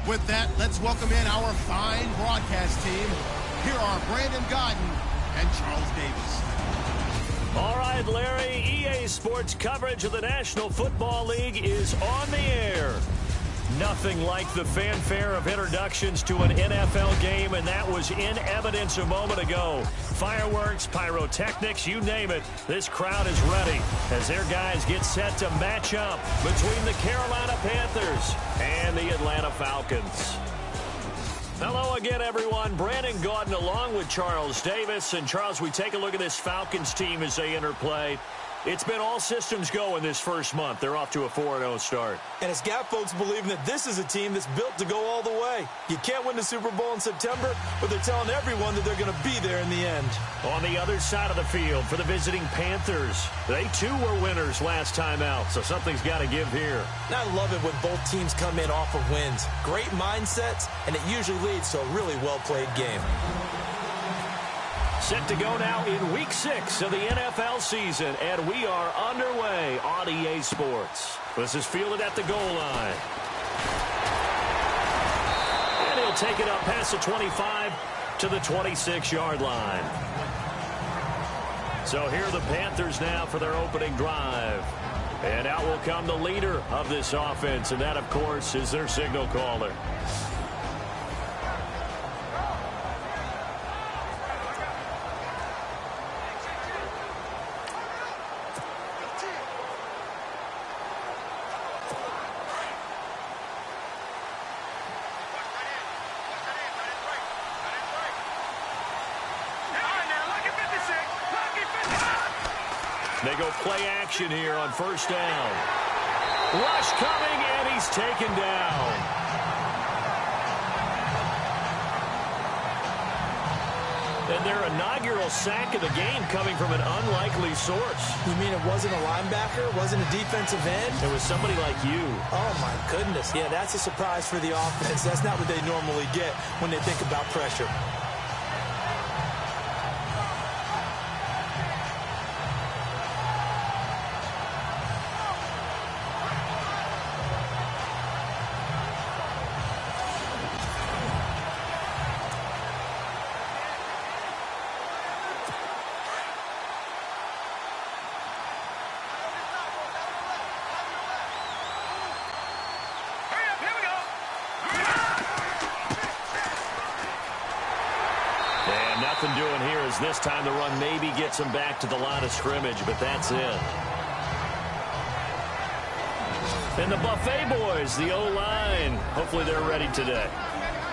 With that, let's welcome in our fine broadcast team. Here are Brandon Godden and Charles Davis. All right, Larry, EA Sports coverage of the National Football League is on the air. Nothing like the fanfare of introductions to an NFL game, and that was in evidence a moment ago. Fireworks, pyrotechnics, you name it. This crowd is ready as their guys get set to match up between the Carolina Panthers and the Atlanta Falcons. Hello again, everyone. Brandon Gaudin along with Charles Davis. And, Charles, we take a look at this Falcons team as they interplay. It's been all systems go in this first month. They're off to a 4-0 start. And it's got folks believing that this is a team that's built to go all the way. You can't win the Super Bowl in September, but they're telling everyone that they're going to be there in the end. On the other side of the field for the visiting Panthers, they too were winners last time out, so something's got to give here. And I love it when both teams come in off of wins. Great mindsets, and it usually leads to a really well-played game. Set to go now in Week 6 of the NFL season, and we are underway on EA Sports. This is fielded at the goal line. And he'll take it up past the 25 to the 26-yard line. So here are the Panthers now for their opening drive. And out will come the leader of this offense, and that, of course, is their signal caller. They go play action here on first down. Rush coming, and he's taken down. And their inaugural sack of the game coming from an unlikely source. You mean it wasn't a linebacker? It wasn't a defensive end? It was somebody like you. Oh, my goodness. Yeah, that's a surprise for the offense. That's not what they normally get when they think about pressure. Nothing doing here as this time the run maybe gets him back to the line of scrimmage, but that's it. And the Buffet boys, the O-line, hopefully they're ready today.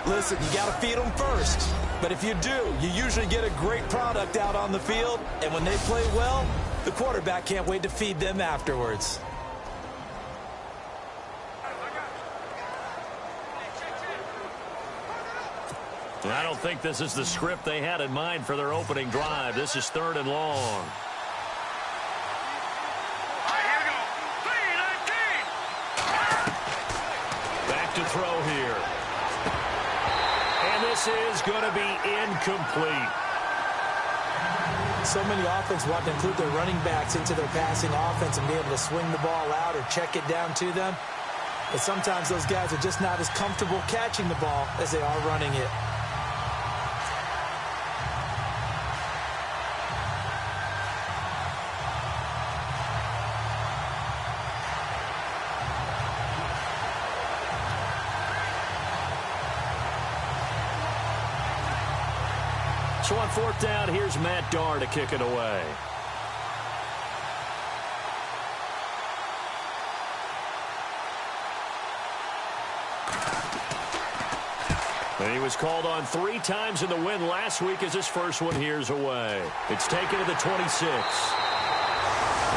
Listen, you got to feed them first. But if you do, you usually get a great product out on the field. And when they play well, the quarterback can't wait to feed them afterwards. I don't think this is the script they had in mind for their opening drive. This is 3rd and long. Back to throw here. And this is going to be incomplete. So many offenses want to include their running backs into their passing offense and be able to swing the ball out or check it down to them. But sometimes those guys are just not as comfortable catching the ball as they are running it. So on 4th down, here's Matt Darr to kick it away. And he was called on 3 times in the win last week as his first one here's away. It's taken to the 26.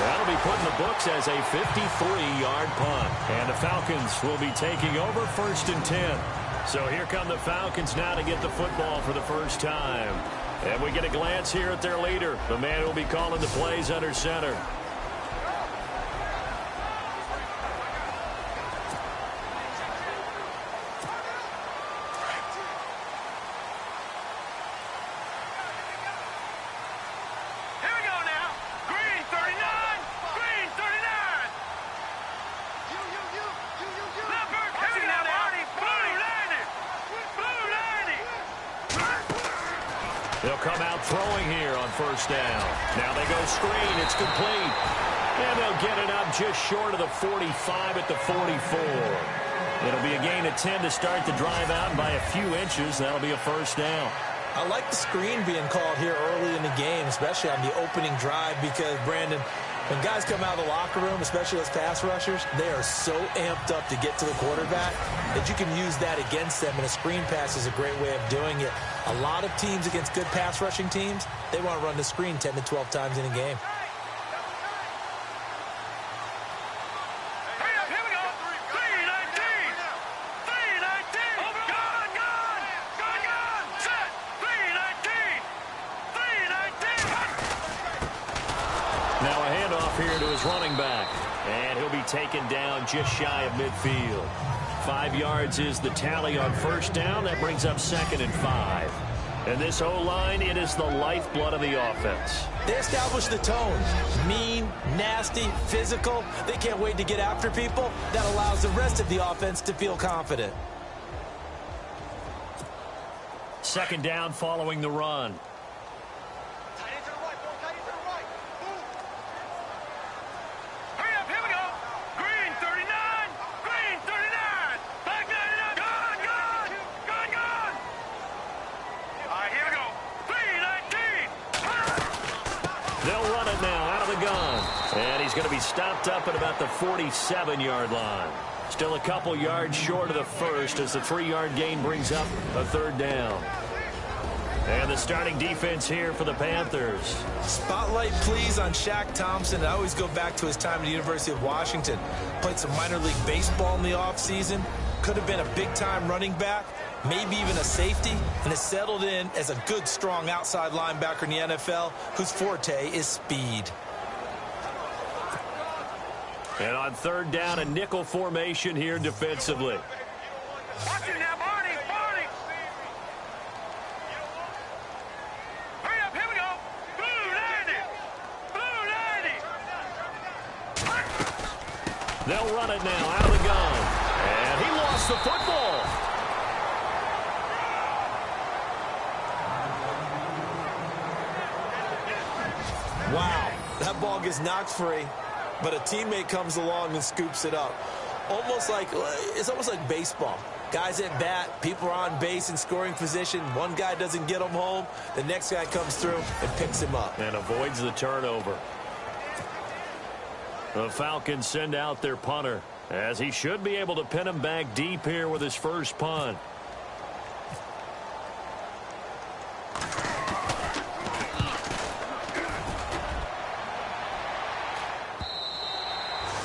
That'll be put in the books as a 53-yard punt. And the Falcons will be taking over 1st and 10. So here come the Falcons now to get the football for the first time. And we get a glance here at their leader, the man who will be calling the plays under center. They'll come out throwing here on first down. Now they go screen. It's complete. And they'll get it up just short of the 45 at the 44. It'll be a gain of 10 to start the drive out, and by a few inches, that'll be a first down. I like the screen being called here early in the game, especially on the opening drive, because, Brandon, when guys come out of the locker room, especially those pass rushers, they are so amped up to get to the quarterback that you can use that against them, and a screen pass is a great way of doing it. A lot of teams against good pass rushing teams, they want to run the screen 10 to 12 times in a game. Running back, and he'll be taken down just shy of midfield. 5 yards is the tally on first down. That brings up 2nd and 5. And this O-line, it is the lifeblood of the offense. They establish the tone. Mean, nasty, physical. They can't wait to get after people. That allows the rest of the offense to feel confident. 2nd down following the run. He's going to be stopped up at about the 47-yard line. Still a couple yards short of the first as the 3-yard gain brings up a 3rd down. And the starting defense here for the Panthers. Spotlight, please, on Shaq Thompson. I always go back to his time at the University of Washington. Played some minor league baseball in the offseason. Could have been a big-time running back, maybe even a safety, and has settled in as a good, strong outside linebacker in the NFL whose forte is speed. And on 3rd down, a nickel formation here defensively. Watch it now, Barney, Barney. Hurry up, here we go. Blue 90. Blue 90. They'll run it now out of the gun. And he lost the football. Wow, that ball gets knocked free. But a teammate comes along and scoops it up. It's almost like baseball. Guys at bat, people are on base in scoring position. One guy doesn't get him home. The next guy comes through and picks him up. And avoids the turnover. The Falcons send out their punter, as he should be able to pin him back deep here with his first punt.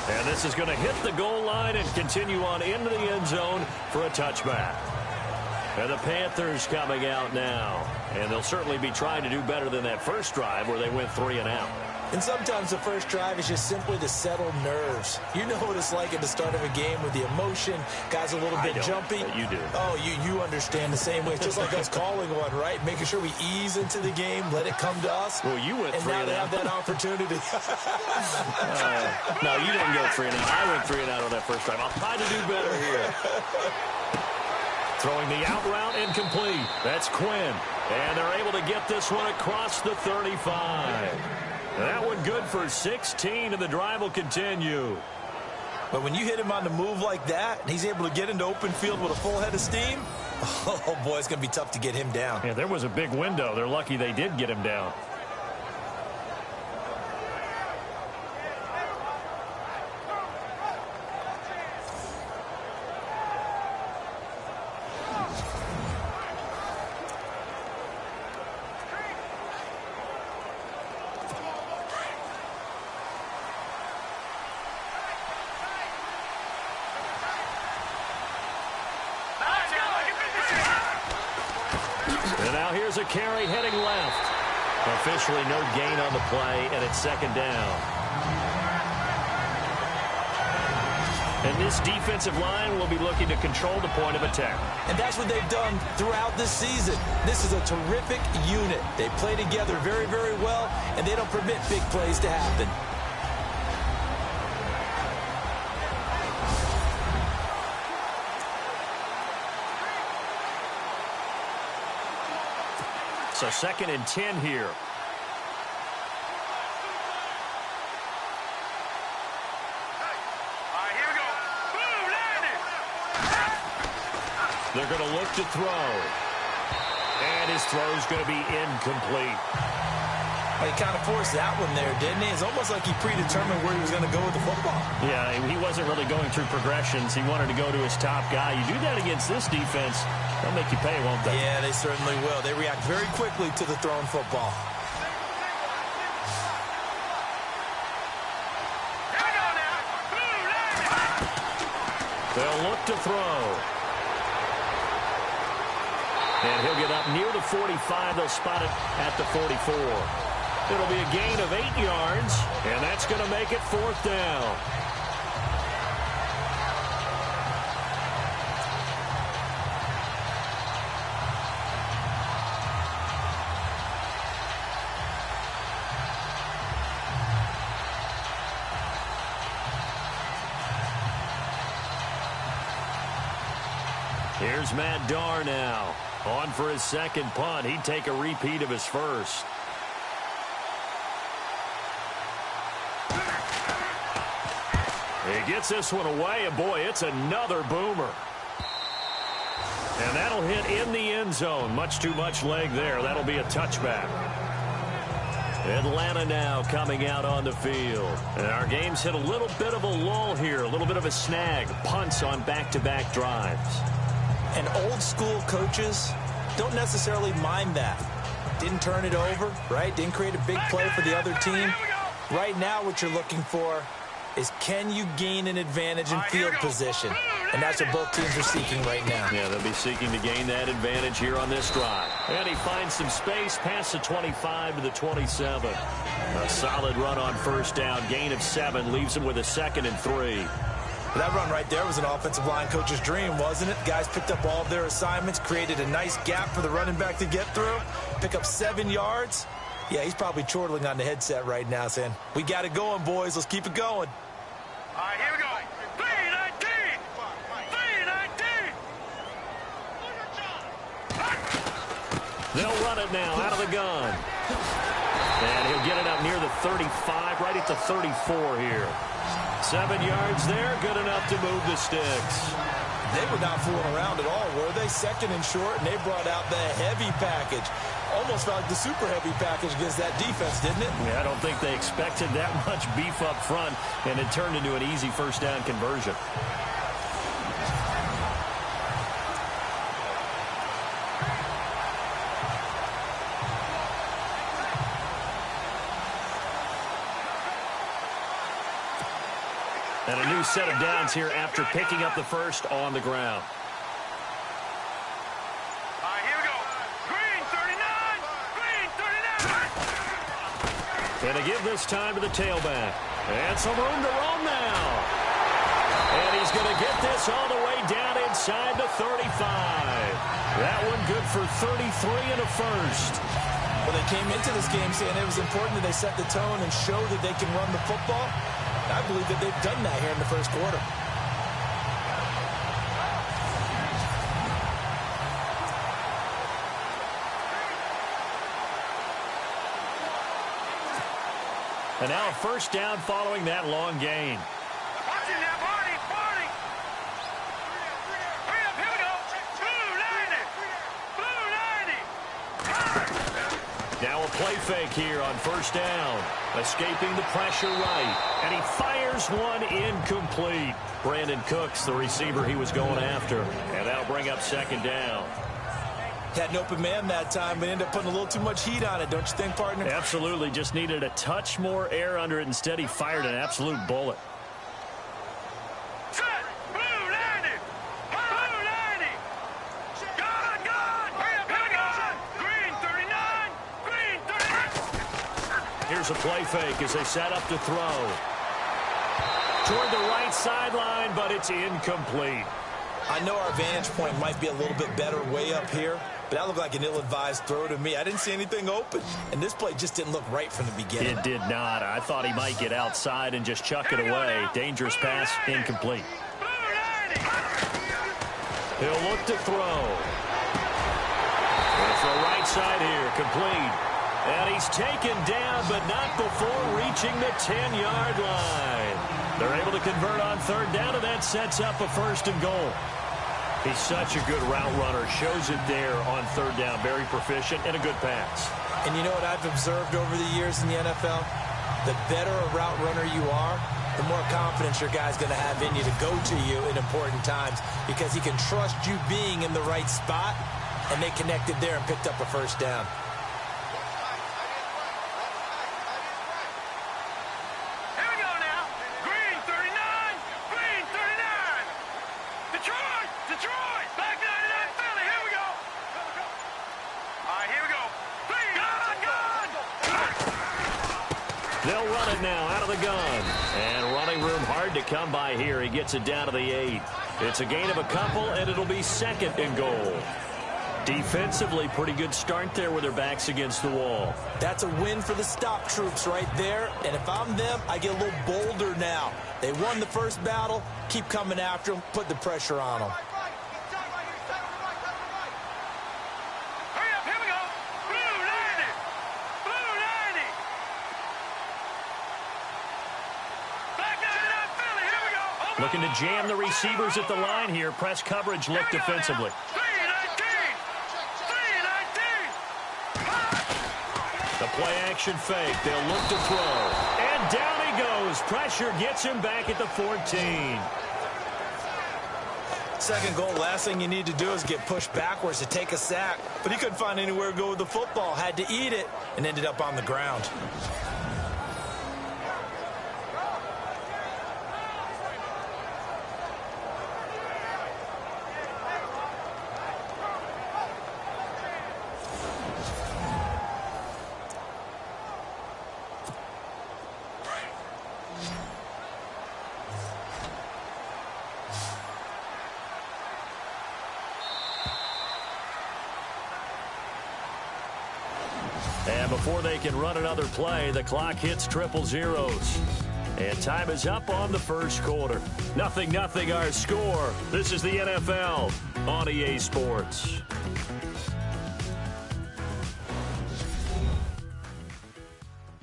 And this is going to hit the goal line and continue on into the end zone for a touchback. And the Panthers coming out now. And they'll certainly be trying to do better than that first drive where they went 3 and out. And sometimes the first drive is just simply to settle nerves. You know what it's like at the start of a game with the emotion. Guys a little bit jumpy. You do. Oh, you understand the same way. It's just like us calling one, right? Making sure we ease into the game, let it come to us. Well, you went 3 and out. And now they have that opportunity. No, you didn't go 3 and out. I went 3 and out on that first drive. I'll try to do better here. Throwing the out route incomplete. That's Quinn. And they're able to get this one across the 35. That one good for 16, and the drive will continue. But when you hit him on the move like that, and he's able to get into open field with a full head of steam, oh, boy, it's going to be tough to get him down. Yeah, there was a big window. They're lucky they did get him down. A carry heading left. Officially no gain on the play, and it's 2nd down. And this defensive line will be looking to control the point of attack. And that's what they've done throughout this season. This is a terrific unit. They play together very, very well, and they don't permit big plays to happen. So 2nd and 10 here. They're going to look to throw. And his throw's going to be incomplete. Well, he kind of forced that one there, didn't he? It's almost like he predetermined where he was going to go with the football. Yeah, he wasn't really going through progressions. He wanted to go to his top guy. You do that against this defense, they'll make you pay, won't they? Yeah, they certainly will. They react very quickly to the thrown football. They'll look to throw. And he'll get up near the 45. They'll spot it at the 44. It'll be a gain of 8 yards, and that's going to make it 4th down. Here's Matt Darr now. On for his 2nd punt. He'd take a repeat of his first. He gets this one away, and boy, it's another boomer. And that'll hit in the end zone. Much too much leg there. That'll be a touchback. Atlanta now coming out on the field. And our game's hit a little bit of a lull here, a little bit of a snag. Punts on back-to-back drives. And old-school coaches don't necessarily mind that. Didn't turn it over, right? Didn't create a big play for the other team. Right now what you're looking for is, can you gain an advantage in field position? And that's what both teams are seeking right now. Yeah, they'll be seeking to gain that advantage here on this drive. And he finds some space past the 25 to the 27. A solid run on 1st down. Gain of 7 leaves him with a 2nd and 3. That run right there was an offensive line coach's dream, wasn't it? Guys picked up all of their assignments, created a nice gap for the running back to get through, pick up 7 yards. Yeah, he's probably chortling on the headset right now saying, we got it going, boys. Let's keep it going. All right, here we go. 3-19. 3-19. They'll run it now out of the gun. And he'll get it up near the 35, right at the 34 here. 7 yards there, good enough to move the sticks. They were not fooling around at all, were they? 2nd and short, and they brought out the heavy package. Almost felt like the super heavy package against that defense, didn't it? Yeah, I don't think they expected that much beef up front, and it turned into an easy 1st down conversion. And a new set of downs here after picking up the first on the ground. All right, here we go. Green 39. Green 39. And they give this time to the tailback. And some room to roam now. And he's going to get this all the way down inside the 35. That one good for 33 and a first. Well, they came into this game saying it was important that they set the tone and show that they can run the football. I believe that they've done that here in the 1st quarter. And now a 1st down following that long gain. Watch him now, Barney. Barney. Hurry up, here we go. Blue 90. Blue 90. Now a play fake here on 1st down. Escaping the pressure right. And he fires one incomplete. Brandon Cooks, the receiver he was going after. And that'll bring up 2nd down. Had an open man that time, but ended up putting a little too much heat on it, don't you think, partner? Absolutely. Just needed a touch more air under it. Instead, he fired an absolute bullet. Set. Blue 90. Blue 90. Gone, gone. Hurry up, here we go. Green 39. Green 39. Here's a play fake as they set up to throw. Toward the right sideline, but it's incomplete. I know our vantage point might be a little bit better way up here, but that looked like an ill-advised throw to me. I didn't see anything open, and this play just didn't look right from the beginning. It did not. I thought he might get outside and just chuck it away. Dangerous pass, incomplete. He'll look to throw. And the right side here, complete. And he's taken down, but not before reaching the 10-yard line. They're able to convert on third down, and that sets up a first and goal. He's such a good route runner. Shows it there on third down. Very proficient and a good pass. And you know what I've observed over the years in the NFL? The better a route runner you are, the more confidence your guy's going to have in you to go to you in important times because he can trust you being in the right spot, and they connected there and picked up a first down. They'll run it now out of the gun. And running room hard to come by here. He gets it down to the 8. It's a gain of a couple, and it'll be second and goal. Defensively, pretty good start there with their backs against the wall. That's a win for the stop troops right there. And if I'm them, I get a little bolder now. They won the first battle. Keep coming after them. Put the pressure on them. Looking to jam the receivers at the line here. Press coverage look defensively. The play action fake. They'll look to throw. And down he goes. Pressure gets him back at the 14. Second goal, last thing you need to do is get pushed backwards to take a sack. But he couldn't find anywhere to go with the football. Had to eat it and ended up on the ground. And before they can run another play, the clock hits triple zeros. And time is up on the first quarter. 0-0 our score. This is the NFL on EA Sports.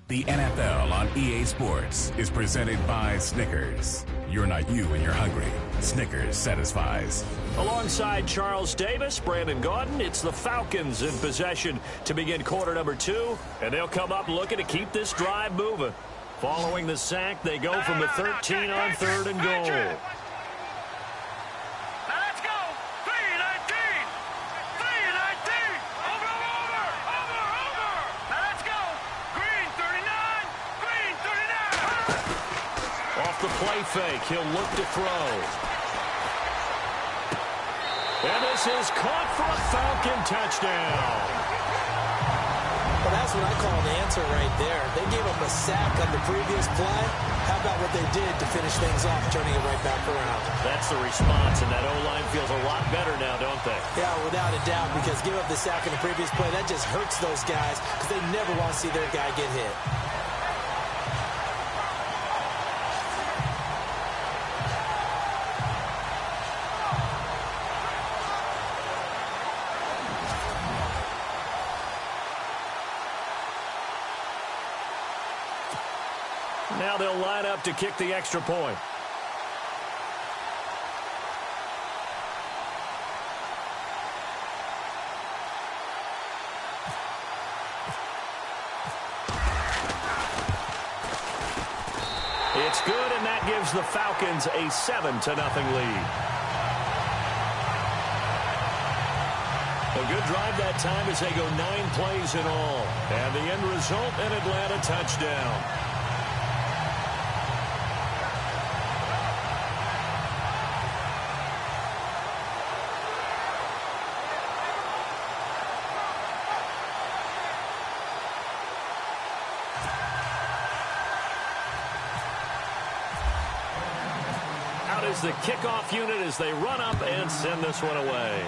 The NFL on EA Sports is presented by Snickers. You're not you when you're hungry. Snickers satisfies. Alongside Charles Davis, Brandon Gaudin, it's the Falcons in possession to begin quarter number 2. And they'll come up looking to keep this drive moving. Following the sack, they go from the 13 on third and goal. The play fake. He'll look to throw. And this is caught for a Falcon touchdown. Well, that's what I call an answer right there. They gave up a sack on the previous play. How about what they did to finish things off, turning it right back around? That's the response, and that O-line feels a lot better now, don't they? Yeah, without a doubt, because give up the sack in the previous play, that just hurts those guys because they never want to see their guy get hit. Now they'll line up to kick the extra point. It's good, and that gives the Falcons a 7-0 lead. A good drive that time as they go 9 plays in all. And the end result, an Atlanta touchdown. Is the kickoff unit as they run up and send this one away.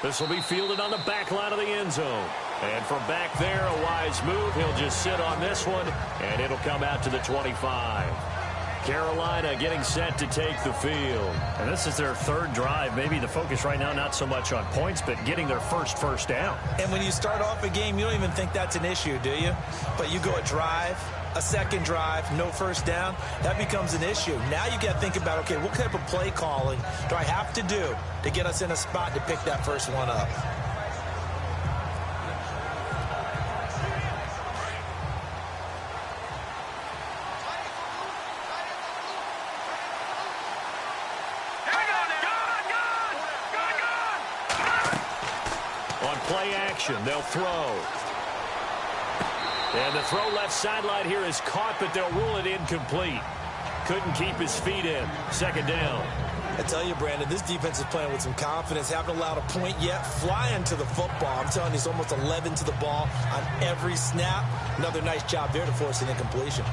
This will be fielded on the back line of the end zone. And from back there, a wise move. He'll just sit on this one, and it'll come out to the 25. Carolina getting set to take the field. And this is their third drive. Maybe the focus right now not so much on points, but getting their first down. And when you start off a game, you don't even think that's an issue, do you? But you go a drive, a second drive, no first down, that becomes an issue. Now you got to think about, okay, what type of play calling do I have to do to get us in a spot to pick that first one up? Play action, they'll throw. And the throw left sideline here is caught, but they'll rule it incomplete. Couldn't keep his feet in. Second down. I tell you, Brandon, this defense is playing with some confidence. Haven't allowed a point yet. Flying to the football. I'm telling you, it's almost 11 to the ball on every snap. Another nice job there to force an incompletion.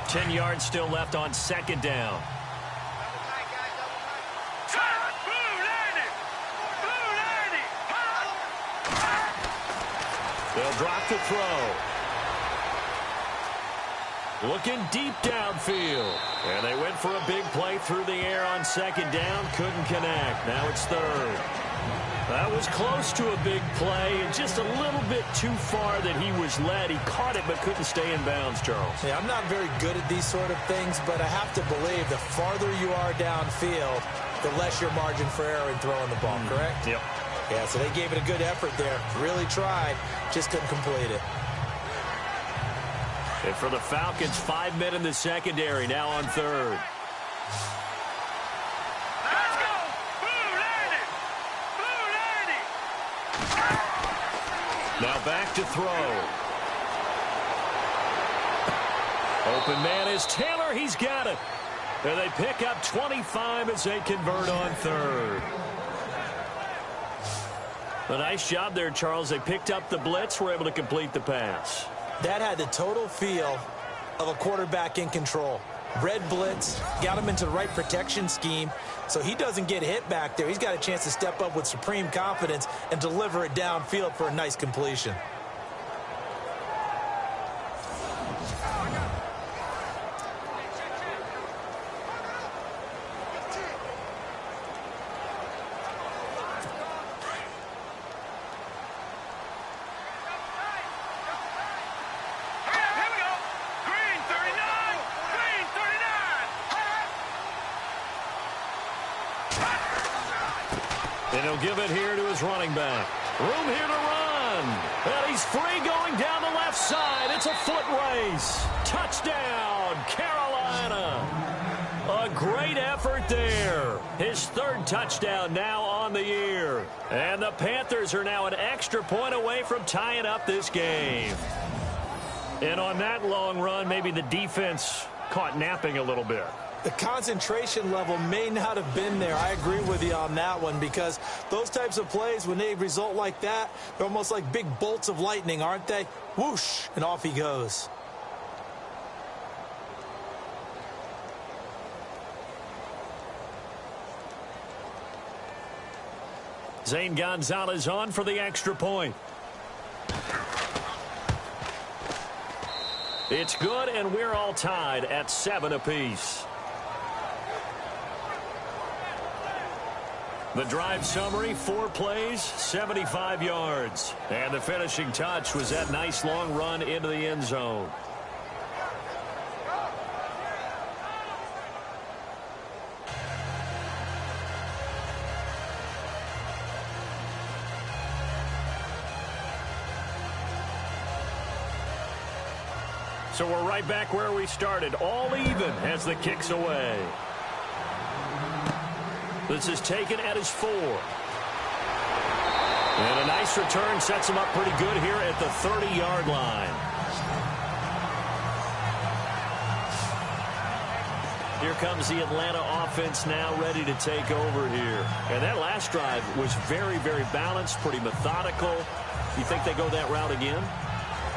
Ten yards still left on second down. They'll drop the throw. Looking deep downfield. And they went for a big play through the air on second down. Couldn't connect. Now it's third. That was close to a big play and just a little bit too far that he was led. He caught it but couldn't stay in bounds, Charles. Yeah, I'm not very good at these sort of things, but I have to believe the farther you are downfield, the less your margin for error in throwing the ball, correct? Yep. Yeah, so they gave it a good effort there. Really tried, just couldn't complete it. And for the Falcons, 5 men in the secondary, now on third. Now back to throw. Open man is Taylor. He's got it. And they pick up 25 as they convert on third. A nice job there, Charles. They picked up the blitz, were able to complete the pass. That had the total feel of a quarterback in control. Red blitz, got him into the right protection scheme, so he doesn't get hit back there. He's got a chance to step up with supreme confidence and deliver it downfield for a nice completion. And he'll give it here to his running back. Room here to run. And he's free going down the left side. It's a foot race. Touchdown, Carolina. A great effort there. His third touchdown now on the year. And the Panthers are now an extra point away from tying up this game. And on that long run, maybe the defense caught napping a little bit. The concentration level may not have been there. I agree with you on that one, because those types of plays, when they result like that, they're almost like big bolts of lightning, aren't they? Whoosh, and off he goes. Zane Gonzalez on for the extra point. It's good, and we're all tied at 7 apiece. The drive summary, 4 plays, 75 yards. And the finishing touch was that nice long run into the end zone. So we're right back where we started, all even as the kick's away. This is taken at his 4. And a nice return sets him up pretty good here at the 30-yard line. Here comes the Atlanta offense now ready to take over here. And that last drive was very, very balanced, pretty methodical. You think they go that route again?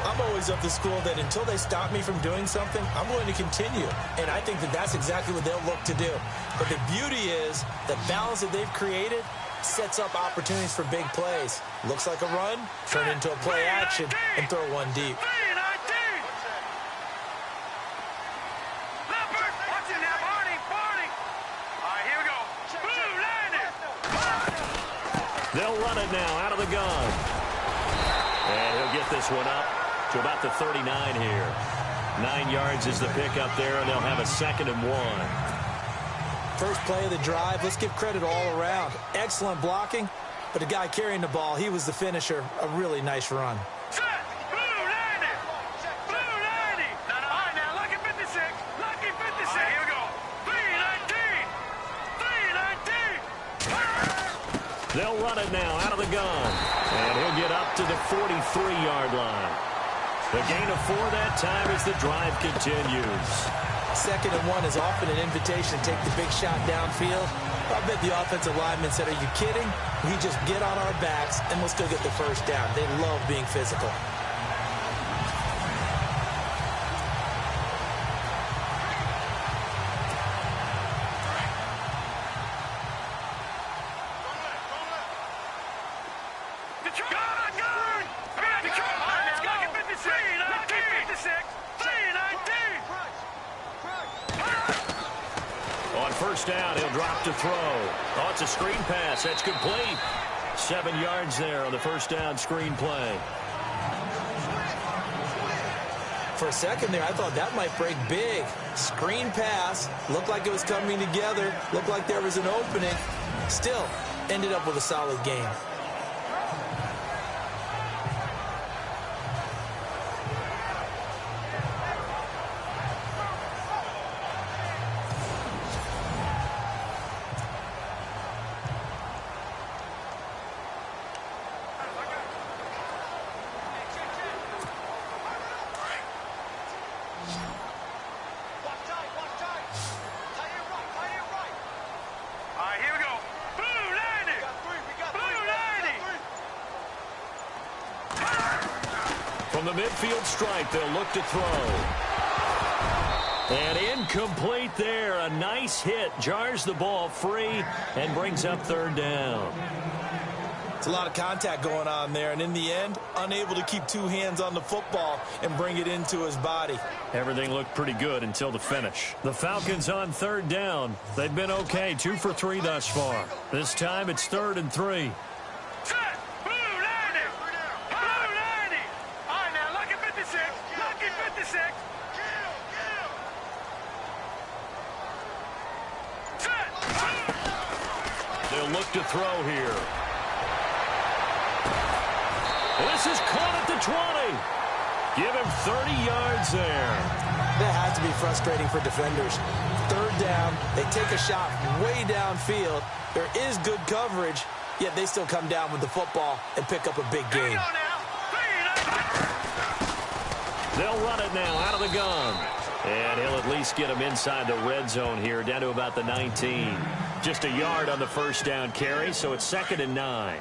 I'm always of the school that until they stop me from doing something, I'm going to continue. And I think that that's exactly what they'll look to do. But the beauty is the balance that they've created sets up opportunities for big plays. Looks like a run, turn into a play action, and throw one deep. They'll run it now out of the gun. And he'll get this one up to about the 39 here. 9 yards is the pickup there, and they'll have a 2nd and 1. First play of the drive, let's give credit all around. Excellent blocking, but the guy carrying the ball, he was the finisher. A really nice run. They'll run it now out of the gun. And he'll get up to the 43-yard line. The gain of 4 that time as the drive continues. 2nd and 1 is often an invitation to take the big shot downfield. I bet the offensive lineman said, are you kidding? We just get on our backs and let's go get the first down. They love being physical. First down, he'll drop to throw. Oh, it's a screen pass. That's complete. 7 yards there on the first down screen play. For a second there, I thought that might break big. Screen pass. Looked like it was coming together. Looked like there was an opening. Still, ended up with a solid game. From the midfield stripe, they'll look to throw. And incomplete there. A nice hit. Jars the ball free and brings up 3rd down. It's a lot of contact going on there, and in the end, unable to keep 2 hands on the football and bring it into his body. Everything looked pretty good until the finish. The Falcons on 3rd down. They've been okay, 2 for 3 thus far. This time it's 3rd and 3. They'll look to throw here. This is caught at the 20. Give him 30 yards there. That has to be frustrating for defenders. 3rd down, they take a shot way downfield. There is good coverage, yet they still come down with the football and pick up a big gain. They'll run it now out of the gun. And he'll at least get him inside the red zone here, down to about the 19. Just a yard on the first down carry, so it's 2nd and 9.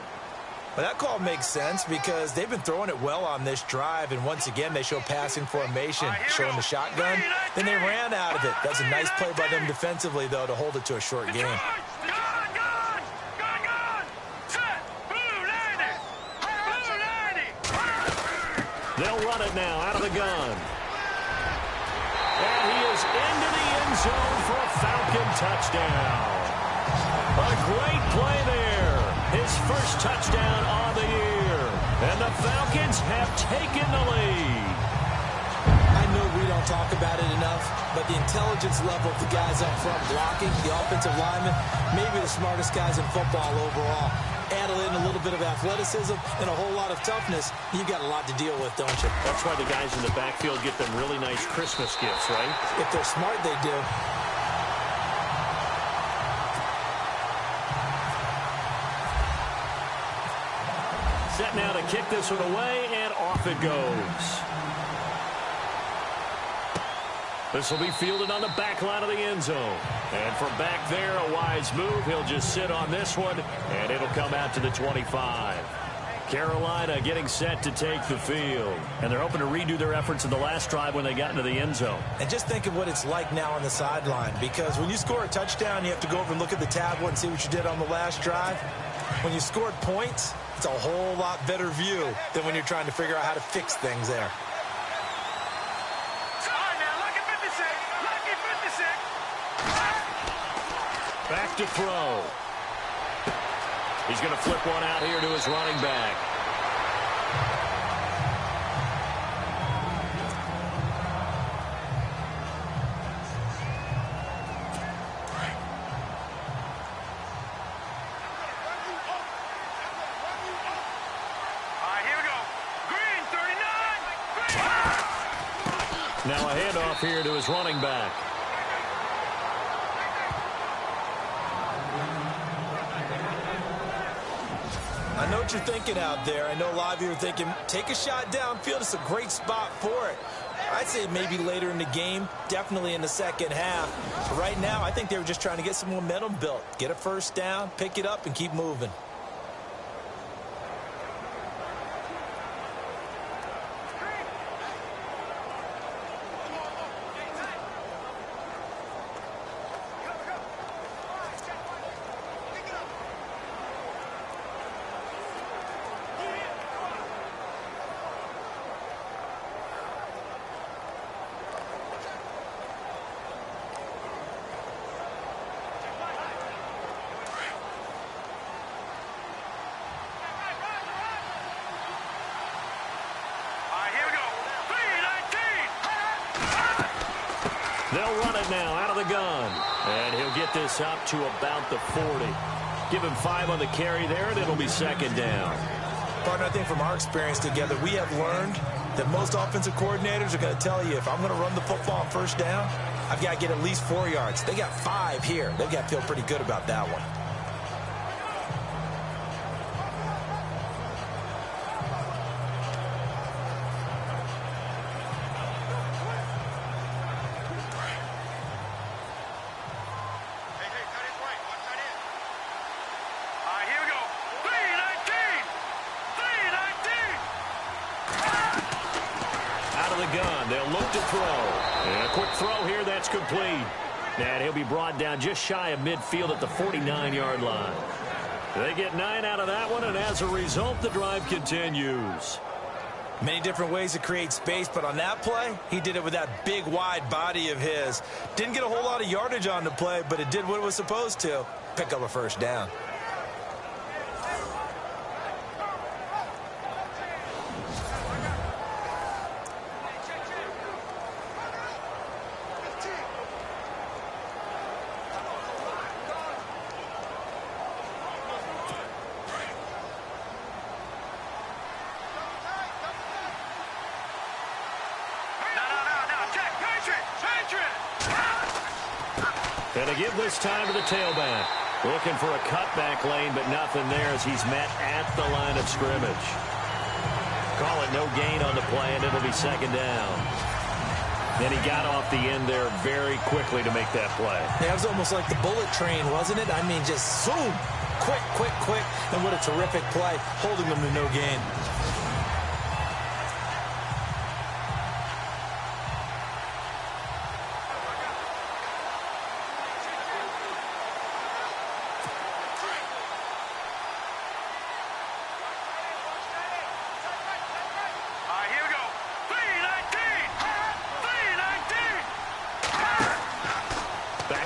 Well, that call makes sense because they've been throwing it well on this drive, and once again, they show passing formation, showing the shotgun. Then they ran out of it. That's a nice play by them defensively, though, to hold it to a short game. They'll run it now out of the gun. And he is into the end zone for a Falcon touchdown. A great play there. His first touchdown on the year. And the Falcons have taken the lead. I know we don't talk about it enough, but the intelligence level of the guys up front blocking, the offensive linemen, maybe the smartest guys in football overall. Add in a little bit of athleticism and a whole lot of toughness, you've got a lot to deal with, don't you? That's why the guys in the backfield get them really nice Christmas gifts, right? If they're smart, they do. Set now to kick this one away, and off it goes. This will be fielded on the back line of the end zone. And from back there, a wise move. He'll just sit on this one, and it'll come out to the 25. Carolina getting set to take the field. And they're hoping to redo their efforts in the last drive when they got into the end zone. And just think of what it's like now on the sideline, because when you score a touchdown, you have to go over and look at the tablet and see what you did on the last drive. When you scored points, it's a whole lot better view than when you're trying to figure out how to fix things there. Back to throw. He's going to flip one out here to his running back. Now a handoff here to his running back. I know what you're thinking out there. I know a lot of you are thinking, take a shot downfield. It's a great spot for it. I'd say maybe later in the game, definitely in the second half. But right now, I think they were just trying to get some momentum built. Get a first down, pick it up, and keep moving. They'll run it now out of the gun. And he'll get this up to about the 40. Give him 5 on the carry there, and it'll be second down. Partner, I think from our experience together, we have learned that most offensive coordinators are going to tell you, if I'm going to run the football on first down, I've got to get at least 4 yards. They got 5 here. They've got to feel pretty good about that one. They'll look to throw. And a quick throw here, that's complete. And he'll be brought down just shy of midfield at the 49-yard line. They get 9 out of that one, and as a result, the drive continues. Many different ways to create space, but on that play, he did it with that big, wide body of his. Didn't get a whole lot of yardage on the play, but it did what it was supposed to. Pick up a first down. And to give this time to the tailback. Looking for a cutback lane, but nothing there as he's met at the line of scrimmage. Call it no gain on the play, and it'll be second down. Then he got off the end there very quickly to make that play. Yeah, it was almost like the bullet train, wasn't it? I mean, just zoom. Quick, quick, quick. And what a terrific play, holding them to no gain.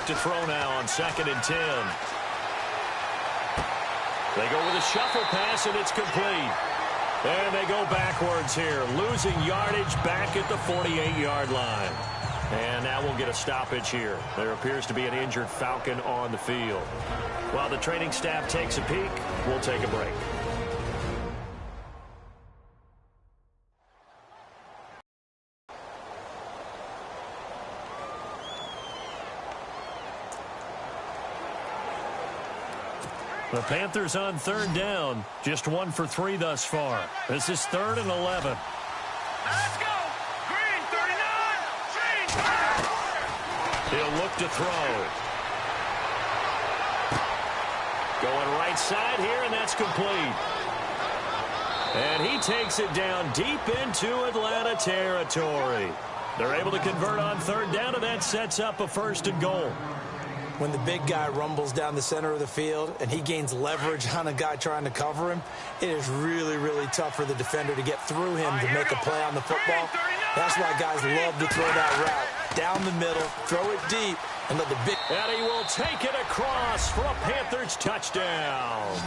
To throw now on 2nd and 10. They go with a shuffle pass, and it's complete. And they go backwards here, losing yardage back at the 48-yard line. And now we'll get a stoppage here. There appears to be an injured Falcon on the field. While the training staff takes a peek, we'll take a break. The Panthers on 3rd down. Just 1 for 3 thus far. This is 3rd and 11. Let's go! Green, 39! Green! He'll look to throw. Going right side here, and that's complete. And he takes it down deep into Atlanta territory. They're able to convert on 3rd down, and that sets up a 1st and goal. when the big guy rumbles down the center of the field and he gains leverage on a guy trying to cover him, it is really, really tough for the defender to get through him to make a play on the football. That's why guys love to throw that route. Down the middle, throw it deep, and let the big... And he will take it across for a Panthers touchdown.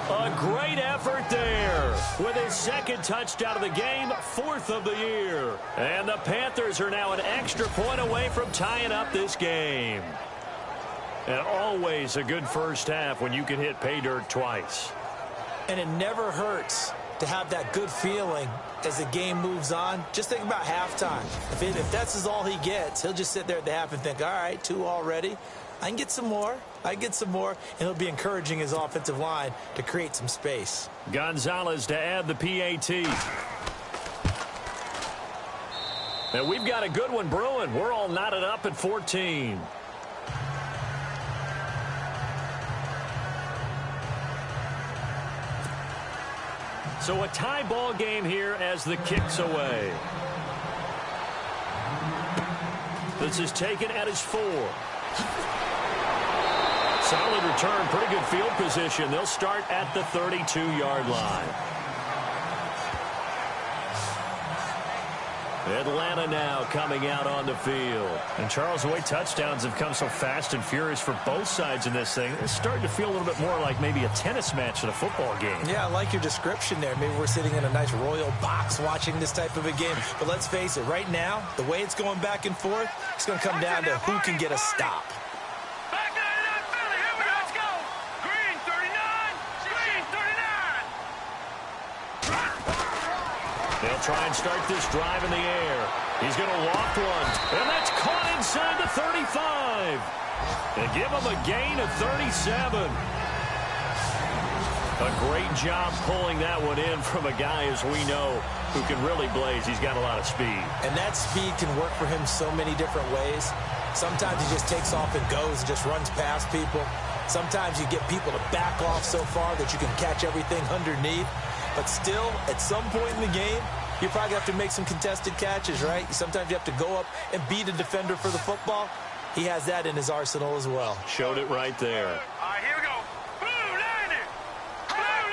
A great effort there with his second touchdown of the game, 4th of the year. And the Panthers are now an extra point away from tying up this game. And always a good first half when you can hit pay dirt twice. And it never hurts to have that good feeling as the game moves on. Just think about halftime. If that's all he gets, he'll just sit there at the half and think, all right, 2 already. I can get some more. I get some more. And he'll be encouraging his offensive line to create some space. Gonzalez to add the PAT. And we've got a good one brewing. We're all knotted up at 14. So a tie ball game here as the kick's away. This is taken at his 4. Solid return, pretty good field position. They'll start at the 32-yard line. Atlanta now coming out on the field. And Charles, the way touchdowns have come so fast and furious for both sides in this thing, it's starting to feel a little bit more like maybe a tennis match than a football game. Yeah, I like your description there. Maybe we're sitting in a nice royal box watching this type of a game. But let's face it, right now, the way it's going back and forth, it's going to come down to who can get a stop. They'll try and start this drive in the air. He's going to loft one, and that's caught inside the 35. And give him a gain of 37. A great job pulling that one in from a guy, as we know, who can really blaze. He's got a lot of speed. And that speed can work for him so many different ways. Sometimes he just takes off and goes and just runs past people. Sometimes you get people to back off so far that you can catch everything underneath. But still, at some point in the game, you probably have to make some contested catches, right? Sometimes you have to go up and beat a defender for the football. He has that in his arsenal as well. Showed it right there. All right, here we go. Blue 90. Blue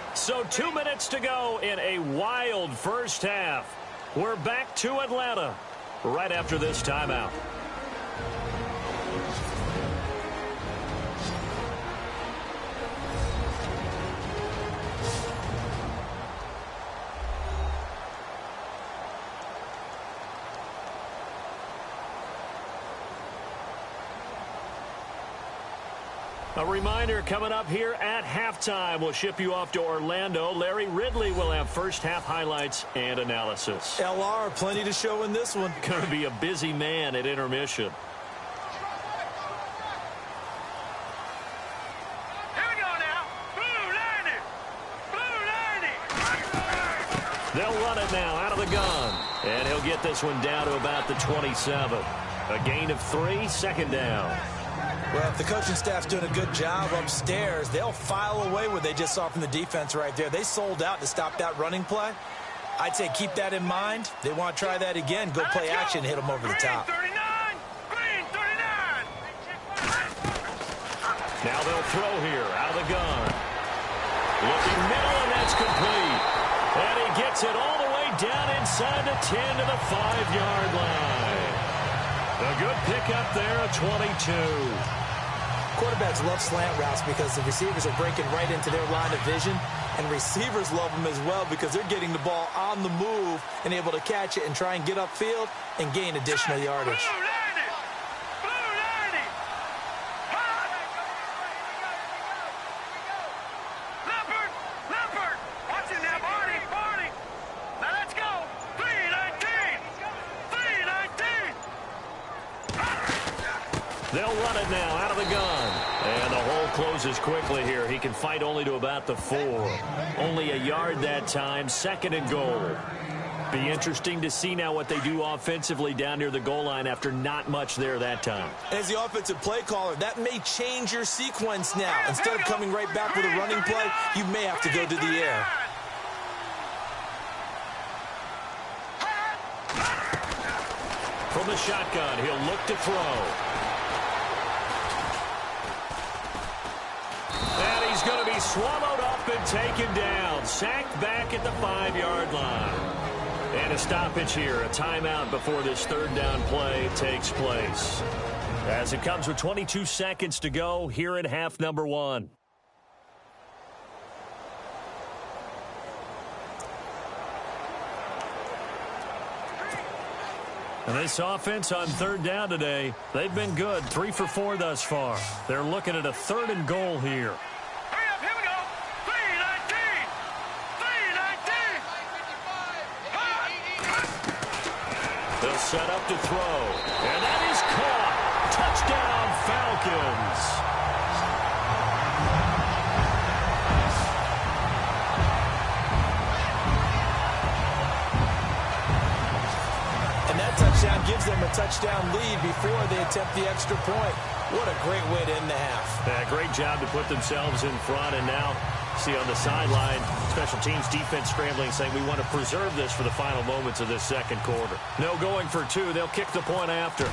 90. So 2 minutes to go in a wild first half. We're back to Atlanta right after this timeout. A reminder, coming up here at halftime, we'll ship you off to Orlando. Larry Ridley will have first half highlights and analysis. LR, plenty to show in this one. Going to be a busy man at intermission. Here we go now. Blue 90. Blue 90. They'll run it now out of the gun. And he'll get this one down to about the 27. A gain of 3, second down. Well, if the coaching staff's doing a good job upstairs, they'll file away what they just saw from the defense right there. They sold out to stop that running play. I'd say keep that in mind. They want to try that again. Go play action, hit them over the top. Green 39. Now they'll throw here out of the gun. Looking middle, and that's complete. And he gets it all the way down inside the 10 to the 5-yard line. A good pickup there at 22. Quarterbacks love slant routes because the receivers are breaking right into their line of vision, and receivers love them as well because they're getting the ball on the move and able to catch it and try and get upfield and gain additional yardage. Blue 90. Blue 90. Leopard. Watch it now, Barney. Now let's go. 319. 319. They'll run it now out of the gun. And the hole closes quickly here. He can fight only to about the 4. Only a yard that time, second and goal. Be interesting to see now what they do offensively down near the goal line after not much there that time. As the offensive play caller, that may change your sequence now. Instead of coming right back with a running play, you may have to go to the air. From the shotgun, he'll look to throw. And he's going to be swallowed up and taken down. Sacked back at the 5-yard line. And a stoppage here, a timeout before this third down play takes place. As it comes with 22 seconds to go here in half number 1. And this offense on third down today, they've been good. 3 for 4 thus far. They're looking at a 3rd and goal here. Hurry up, here we go. 3-19. 3-19. They'll set up to throw. And that is caught. Touchdown, Falcons. Touchdown gives them a touchdown lead before they attempt the extra point. What a great way to end the half. Yeah, great job to put themselves in front. And now, see on the sideline, special teams defense scrambling, saying we want to preserve this for the final moments of this second quarter. No going for 2. They'll kick the point after.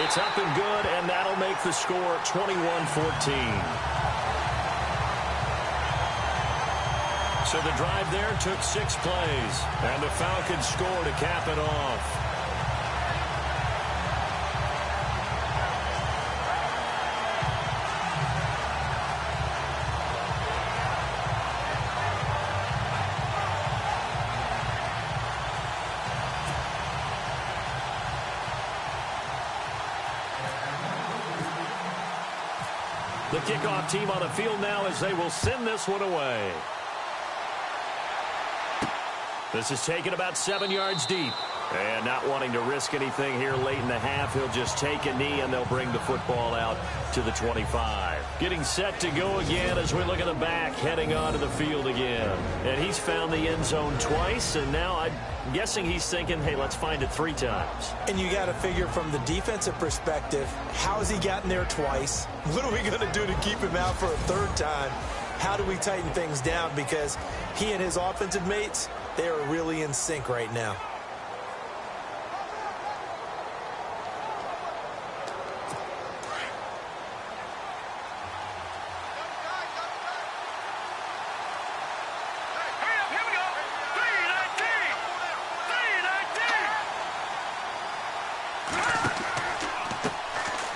It's up and good, and that'll make the score 21-14. So the drive there took 6 plays, and the Falcons score to cap it off. The kickoff team on the field now as they will send this one away. This is taken about 7 yards deep. And not wanting to risk anything here late in the half, he'll just take a knee and they'll bring the football out to the 25. Getting set to go again as we look at the back, heading onto the field again. And he's found the end zone twice, and now I'm guessing he's thinking, hey, let's find it 3 times. And you got to figure from the defensive perspective, how has he gotten there twice? What are we going to do to keep him out for a 3rd time? How do we tighten things down? Because he and his offensive mates, they are really in sync right now.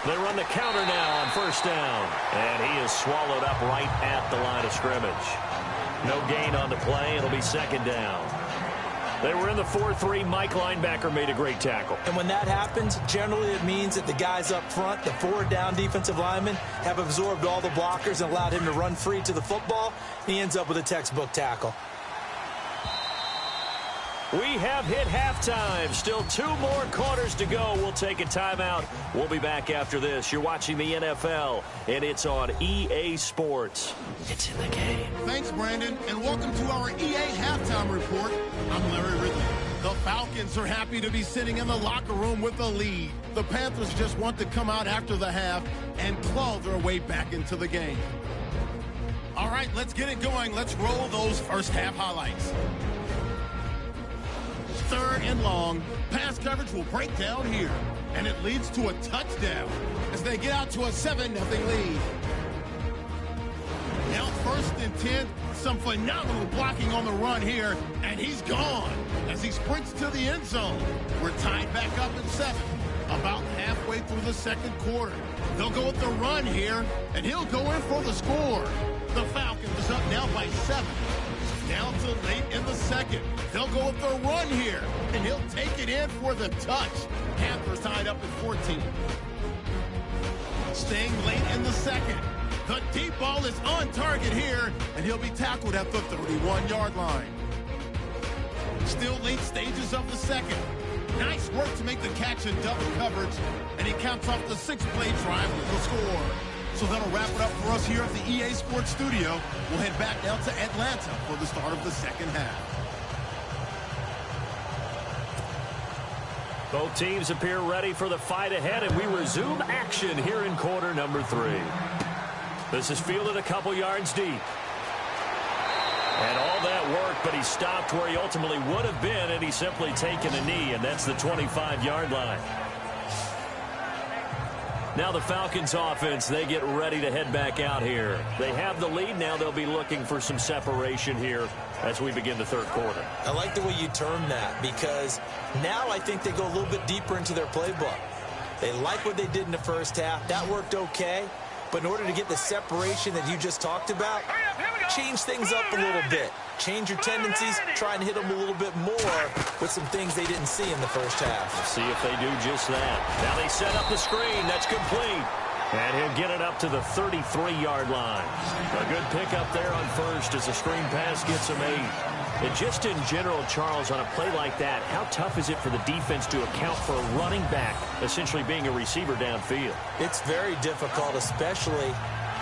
They run the counter now on 1st down. And he is swallowed up right at the line of scrimmage. No gain on the play. It'll be 2nd down. They were in the 4-3. Mike linebacker made a great tackle. And when that happens, generally it means that the guys up front, the 4-down defensive linemen, have absorbed all the blockers and allowed him to run free to the football. He ends up with a textbook tackle. We have hit halftime. Still 2 more quarters to go. We'll take a timeout. We'll be back after this. You're watching the NFL, and it's on EA Sports. It's in the game. Thanks, Brandon, and welcome to our EA Halftime Report. I'm Larry Ridley. The Falcons are happy to be sitting in the locker room with a lead. The Panthers just want to come out after the half and claw their way back into the game. All right, let's get it going. Let's roll those first half highlights. 3rd and long. Pass coverage will break down here, and it leads to a touchdown as they get out to a 7-0 lead. Now 1st and 10. Some phenomenal blocking on the run here, and he's gone as he sprints to the end zone. We're tied back up at 7, about halfway through the second quarter. They'll go with the run here, and he'll go in for the score. The Falcons up now by 7. Down to late in the second. They'll go with the run here, and he'll take it in for the touch. Panthers tied up at 14. Staying late in the second. The deep ball is on target here, and he'll be tackled at the 31-yard line. Still late stages of the second. Nice work to make the catch in double coverage, and he counts off the 6-play drive with the score. So that'll wrap it up for us here at the EA Sports Studio. We'll head back down to Atlanta for the start of the second half. Both teams appear ready for the fight ahead, and we resume action here in quarter number 3. This is fielded a couple yards deep. And all that work, but he stopped where he ultimately would have been, and he's simply taken a knee, and that's the 25-yard line. Now the Falcons offense, they get ready to head back out here. They have the lead. Now they'll be looking for some separation here as we begin the third quarter. I like the way you term that, because now I think they go a little bit deeper into their playbook. They like what they did in the first half. That worked okay. But in order to get the separation that you just talked about, change things up a little bit. Change your tendencies, try and hit them a little bit more with some things they didn't see in the first half. We'll see if they do just that. Now they set up the screen. That's complete. And he'll get it up to the 33-yard line. A good pickup there on first as the screen pass gets him 8. And just in general, Charles, on a play like that, how tough is it for the defense to account for a running back essentially being a receiver downfield? It's very difficult, especially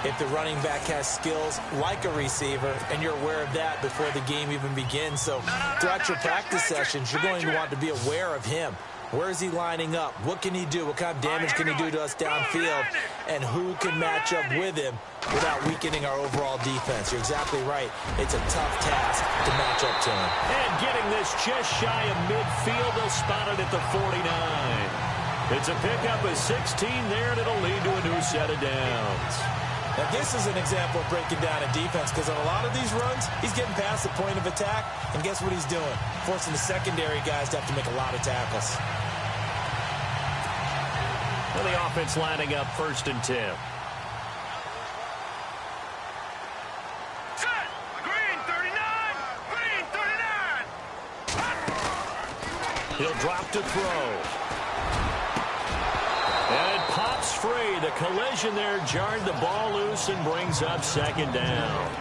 if the running back has skills like a receiver, and you're aware of that before the game even begins. So throughout your practice sessions, you're going to want to be aware of him. Where is he lining up? What can he do? What kind of damage can he do to us downfield? And who can match up with him without weakening our overall defense? You're exactly right. It's a tough task to match up to him. And getting this just shy of midfield, they'll spot it at the 49. It's a pickup of 16 there, and it'll lead to a new set of downs. Now, this is an example of breaking down a defense, because on a lot of these runs, he's getting past the point of attack, and guess what he's doing? Forcing the secondary guys to have to make a lot of tackles. Well, the offense lining up 1st and 10. Set. Green 39. Green 39. He'll drop to throw. And it pops free. The collision there jarred the ball loose and brings up 2nd down.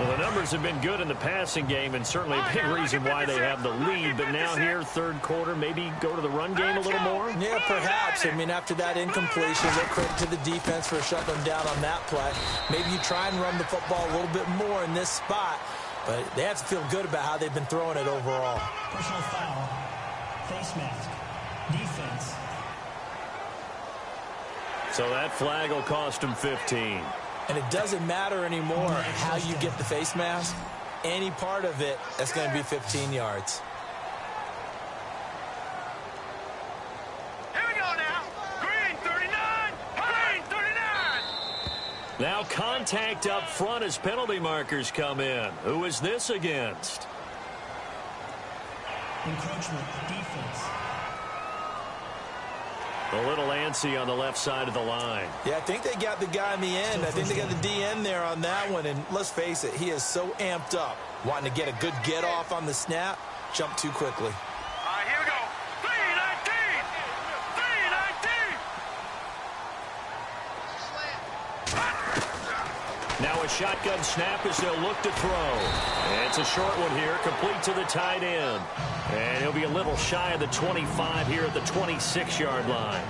Well, the numbers have been good in the passing game, and certainly a big reason why they have the lead. But now here, third quarter, maybe go to the run game a little more? Yeah, perhaps. I mean, after that incompletion, no credit to the defense for shutting them down on that play. Maybe you try and run the football a little bit more in this spot, but they have to feel good about how they've been throwing it overall. Personal foul, face mask, defense. So that flag will cost him 15. And it doesn't matter anymore how you get the face mask. Any part of it, that's going to be 15 yards. Here we go now. Green 39. Green 39. Now contact up front as penalty markers come in. Who is this against? Encroachment, defense. A little antsy on the left side of the line. Yeah, I think they got the guy in the end. I think they got the DN there on that one. And let's face it, he is so amped up, wanting to get a good get off on the snap, jump too quickly. All right, here we go. 319. 319. Now a shotgun snap as they'll look to throw. It's a short one here, complete to the tight end. And he'll be a little shy of the 25 here at the 26-yard line.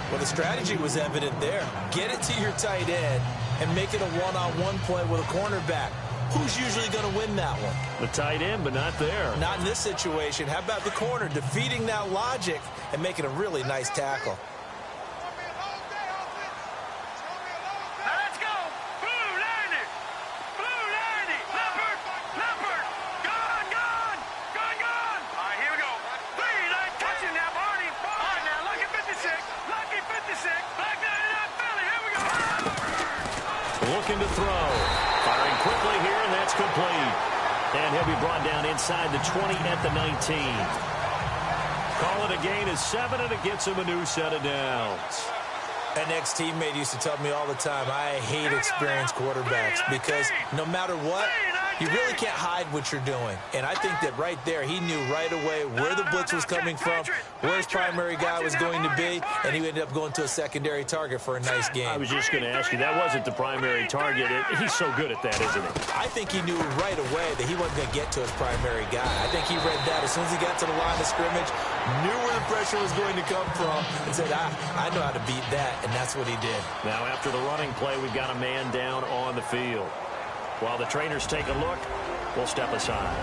Well, the strategy was evident there. Get it to your tight end and make it a one-on-one play with a cornerback. Who's usually going to win that one? The tight end, but not there. Not in this situation. How about the corner defeating that logic and making a really nice tackle? Looking to throw. Firing quickly here, and that's complete. And he'll be brought down inside the 20 at the 19. Call it a gain of 7, and it gets him a new set of downs. An ex-teammate used to tell me all the time, I hate experienced quarterbacks because no matter what, you really can't hide what you're doing. And I think that right there, he knew right away where the blitz was coming from, where his primary guy was going to be, and he ended up going to a secondary target for a nice game. I was just going to ask you, that wasn't the primary target. He's so good at that, isn't he? I think he knew right away that he wasn't going to get to his primary guy. I think he read that as soon as he got to the line of scrimmage, knew where the pressure was going to come from, and said, I know how to beat that, and that's what he did. Now, after the running play, we've got a man down on the field. While the trainers take a look, we'll step aside.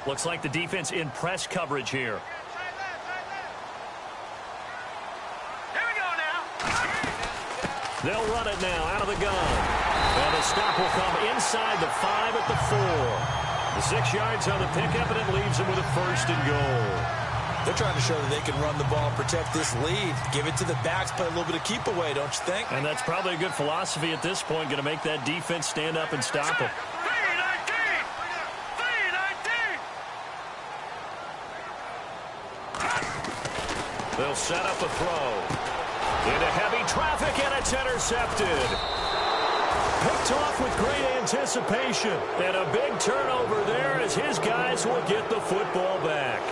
Looks like the defense in press coverage here. Here we go now. They'll run it now out of the gun. And the stop will come inside the 5 at the 4. The 6 yards on the pickup, and it leaves them with a 1st and goal. They're trying to show that they can run the ball, protect this lead. Give it to the backs, play a little bit of keep away, don't you think? And that's probably a good philosophy at this point, going to make that defense stand up and stop them. 3-19. They'll set up a throw. Into heavy traffic, and it's intercepted. Picked off with great anticipation. And a big turnover there as his guys will get the football back.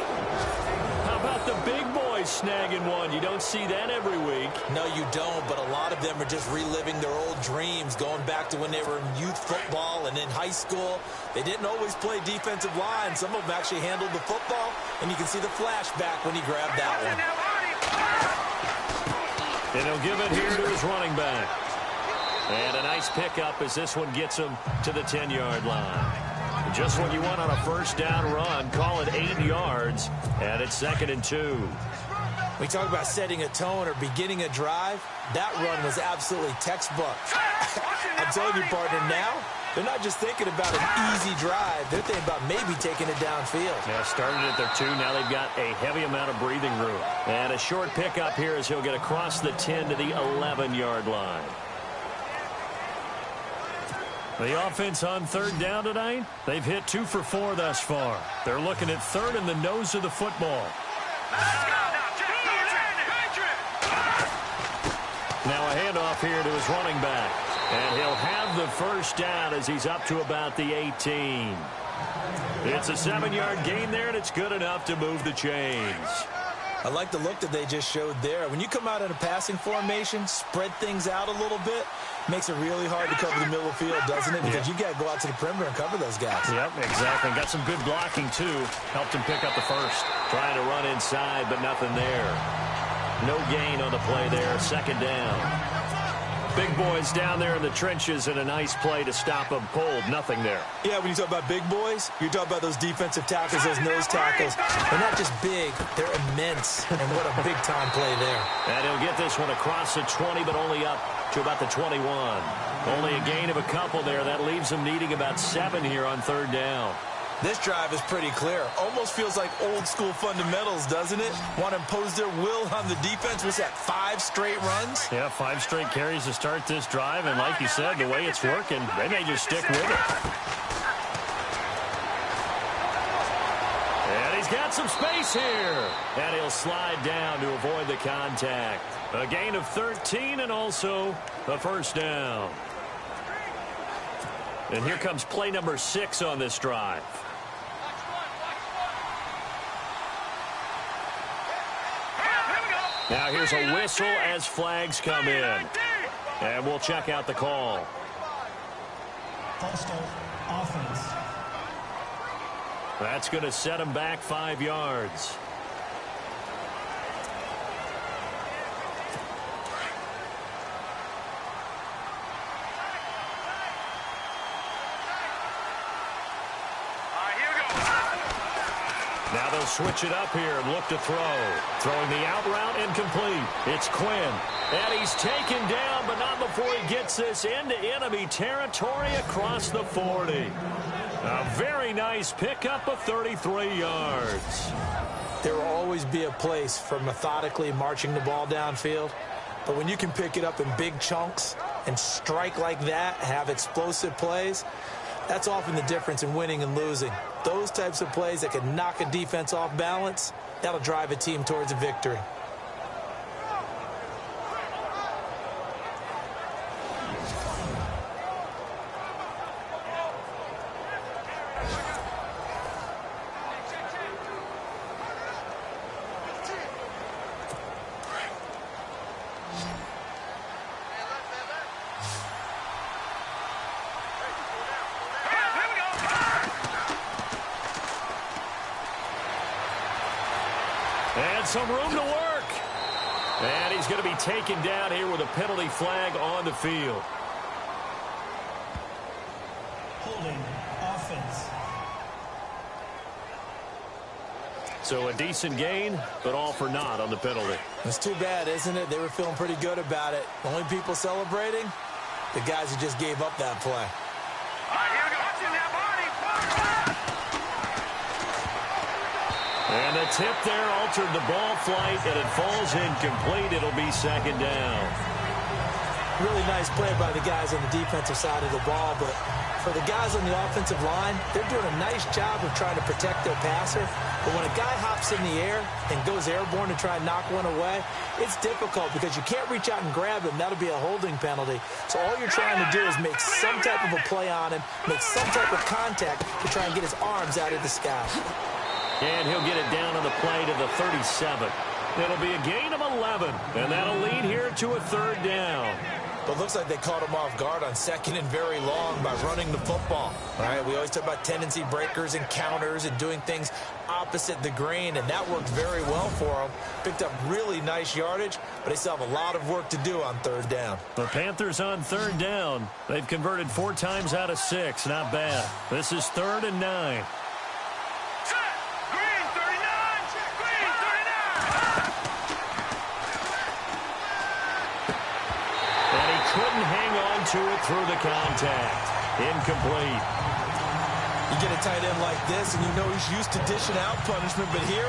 How about the big boys snagging one? You don't see that every week. No, you don't, but a lot of them are just reliving their old dreams, going back to when they were in youth football and in high school. They didn't always play defensive line. Some of them actually handled the football, and you can see the flashback when he grabbed that one. And he'll give it here to his running back. And a nice pickup as this one gets him to the 10-yard line. Just what you want on a first down run. Call it 8 yards, and it's 2nd and 2. We talk about setting a tone or beginning a drive. That run was absolutely textbook. I'm telling you, partner, now they're not just thinking about an easy drive. They're thinking about maybe taking it downfield. Yeah, started at their 2. Now they've got a heavy amount of breathing room. And a short pickup here as he'll get across the 10 to the 11-yard line. The offense on 3rd down tonight, they've hit 2 for 4 thus far. They're looking at 3rd in the nose of the football. Now a handoff here to his running back. And he'll have the first down as he's up to about the 18. It's a 7-yard gain there, and it's good enough to move the chains. I like the look that they just showed there. When you come out in a passing formation, spread things out a little bit, makes it really hard to cover the middle of the field, doesn't it? Because you got to go out to the perimeter and cover those guys. Yep, exactly. Got some good blocking, too. Helped him pick up the first. Trying to run inside, but nothing there. No gain on the play there. 2nd down. Big boys down there in the trenches, and a nice play to stop them cold. Nothing there. Yeah, when you talk about big boys, you're talking about those defensive tackles, those nose tackles. They're not just big, they're immense. And what a big-time play there. And he'll get this one across the 20, but only up to about the 21. Only a gain of a couple there. That leaves them needing about 7 here on 3rd down. This drive is pretty clear. Almost feels like old-school fundamentals, doesn't it? Want to impose their will on the defense. Was that 5 straight runs? Yeah, 5 straight carries to start this drive. And like you said, the way it's working, they may just stick with it. And he's got some space here. And he'll slide down to avoid the contact. A gain of 13 and also a first down. And here comes play number 6 on this drive. Now here's a whistle as flags come in. And we'll check out the call. False start, offense. That's going to set him back 5 yards. Now they'll switch it up here and look to throw. Throwing the out route incomplete. It's Quinn. And he's taken down, but not before he gets this into enemy territory across the 40. A very nice pickup of 33 yards. There will always be a place for methodically marching the ball downfield. But when you can pick it up in big chunks and strike like that, have explosive plays, that's often the difference in winning and losing. Those types of plays that can knock a defense off balance, that'll drive a team towards a victory. And some room to work. And he's going to be taken down here with a penalty flag on the field. Holding, offense. So a decent gain, but all for naught on the penalty. It's too bad, isn't it? They were feeling pretty good about it. Only people celebrating, the guys who just gave up that play. All right, here we go. Watching that body. And the tip there altered the ball flight, and it falls incomplete. It'll be second down. Really nice play by the guys on the defensive side of the ball, but for the guys on the offensive line, they're doing a nice job of trying to protect their passer. But when a guy hops in the air and goes airborne to try and knock one away, it's difficult because you can't reach out and grab him. That'll be a holding penalty. So all you're trying to do is make some type of a play on him, make some type of contact to try and get his arms out of the sky. And he'll get it down on the play to the 37. It'll be a gain of 11, and that'll lead here to a third down. But it looks like they caught him off guard on second and very long by running the football. All right, we always talk about tendency breakers and counters and doing things opposite the grain, and that worked very well for them. Picked up really nice yardage, but they still have a lot of work to do on third down. The Panthers on third down. They've converted 4 times out of 6. Not bad. This is 3rd and 9. Couldn't hang on to it through the contact. Incomplete. You get a tight end like this, and you know he's used to dishing out punishment, but here,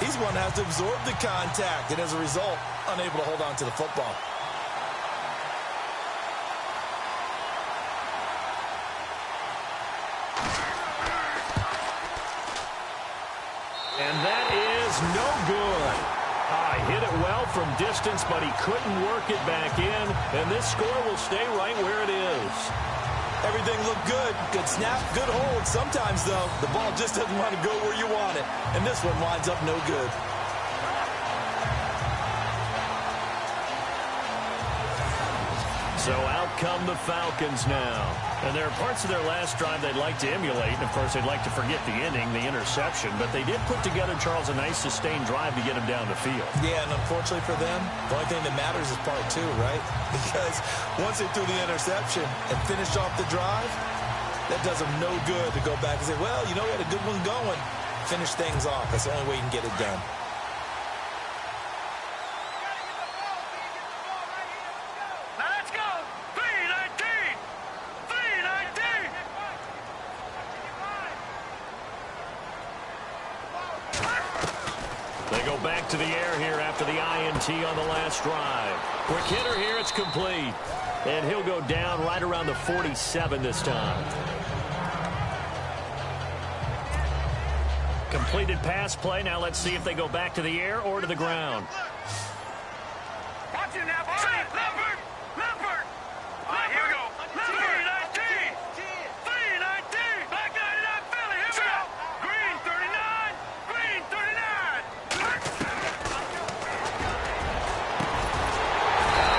he's one that has to absorb the contact, and as a result, unable to hold on to the football. And that is no good. Hit it well from distance, but he couldn't work it back in, and this score will stay right where it is. Everything looked good. Good snap, good hold. Sometimes, though, the ball just doesn't want to go where you want it, and this one winds up no good. So out come the Falcons now. And there are parts of their last drive they'd like to emulate. And, of course, they'd like to forget the ending, the interception. But they did put together, Charles, a nice sustained drive to get him down the field. Yeah, and unfortunately for them, the only thing that matters is part 2, right? Because once they threw the interception and finished off the drive, that does them no good to go back and say, well, you know, we had a good one going. Finish things off. That's the only way you can get it done. Back to the air here after the INT on the last drive. Quick hitter here, it's complete. And he'll go down right around the 47 this time. Completed pass play. Now let's see if they go back to the air or to the ground. Watching that body. Leopard. All right, here we go. Leopard. 319. Black 99 Philly. Here we go. Green 39. Green 39.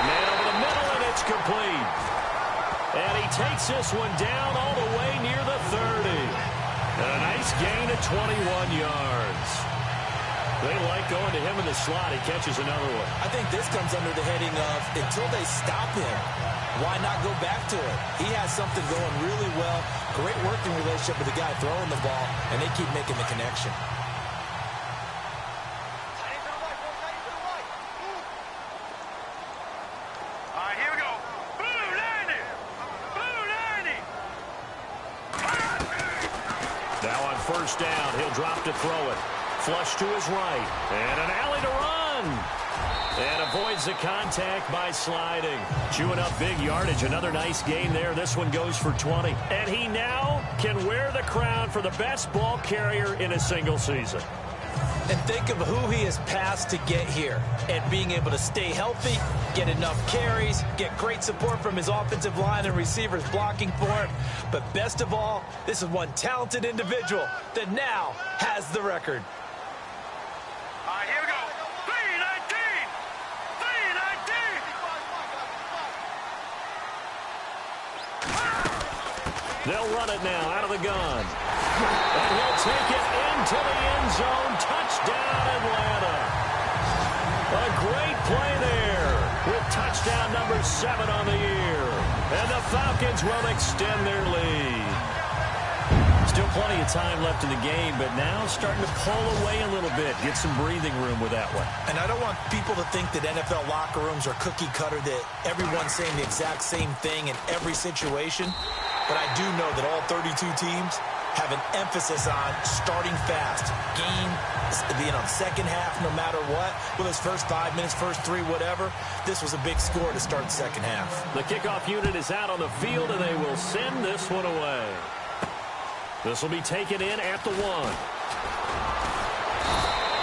Man over the middle, and it's complete. And he takes this one down all the way near the 30. And a nice gain of 21 yards. They like going to him in the slot. He catches another one. I think this comes under the heading of until they stop him, why not go back to it? He has something going really well. Great working relationship with the guy throwing the ball, and they keep making the connection. All right, here we go. Blue 90. Blue 90. Now on first down, he'll drop to throw it. Flush to his right. And an alley to run. And avoids the contact by sliding. Chewing up big yardage. Another nice gain there. This one goes for 20. And he now can wear the crown for the best ball carrier in a single season. And think of who he has passed to get here. And being able to stay healthy, get enough carries, get great support from his offensive line and receivers blocking for him. But best of all, this is one talented individual that now has the record. All right, here we go. 319. 319. They'll run it now out of the gun. And he'll take it into the end zone. Touchdown, Atlanta. A great play there with touchdown number 7 on the year. And the Falcons will extend their lead. Still plenty of time left in the game, but now starting to pull away a little bit. Get some breathing room with that one. And I don't want people to think that NFL locker rooms are cookie cutter, that everyone's saying the exact same thing in every situation. But I do know that all 32 teams have an emphasis on starting fast. Game, second half, no matter what. Whether it's first 5 minutes, first 3, whatever. This was a big score to start the second half. The kickoff unit is out on the field, and they will send this one away. This will be taken in at the 1.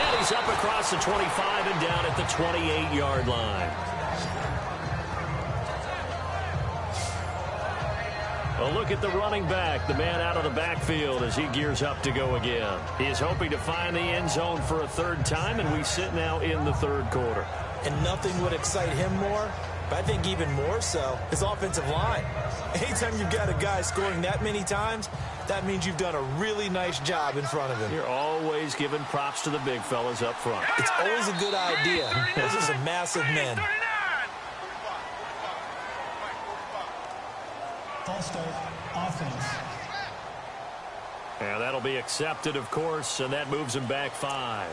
And he's up across the 25 and down at the 28-yard line. A look at the running back, the man out of the backfield as he gears up to go again. He is hoping to find the end zone for a third time, and we sit now in the third quarter. And nothing would excite him more, but I think even more so, his offensive line. Anytime you've got a guy scoring that many times, that means you've done a really nice job in front of him. You're always giving props to the big fellas up front. It's always a good idea. This is a massive men. False start, offense. And that'll be accepted, of course, and that moves him back 5.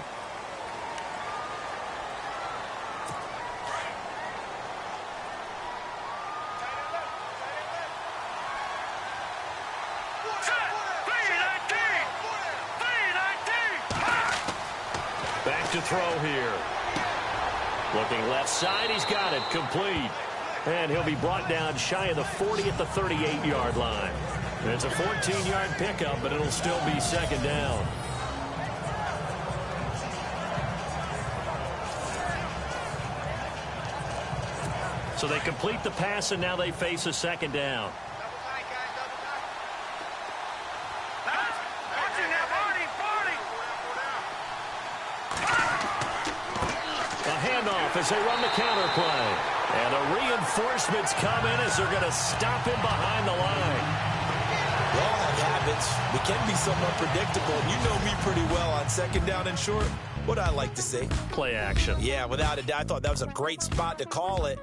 Back to throw here. Looking left side, he's got it, complete. And he'll be brought down shy of the 40 at the 38-yard line. It's a 14-yard pickup, but it'll still be second down. So they complete the pass, and now they face a second down. A handoff as they run the counter play. And the reinforcements come in as they're going to stop him behind the line. We all have habits. We can be somewhat predictable. You know me pretty well on second down and short. What I like to say. Play action. Yeah, without a doubt. I thought that was a great spot to call it.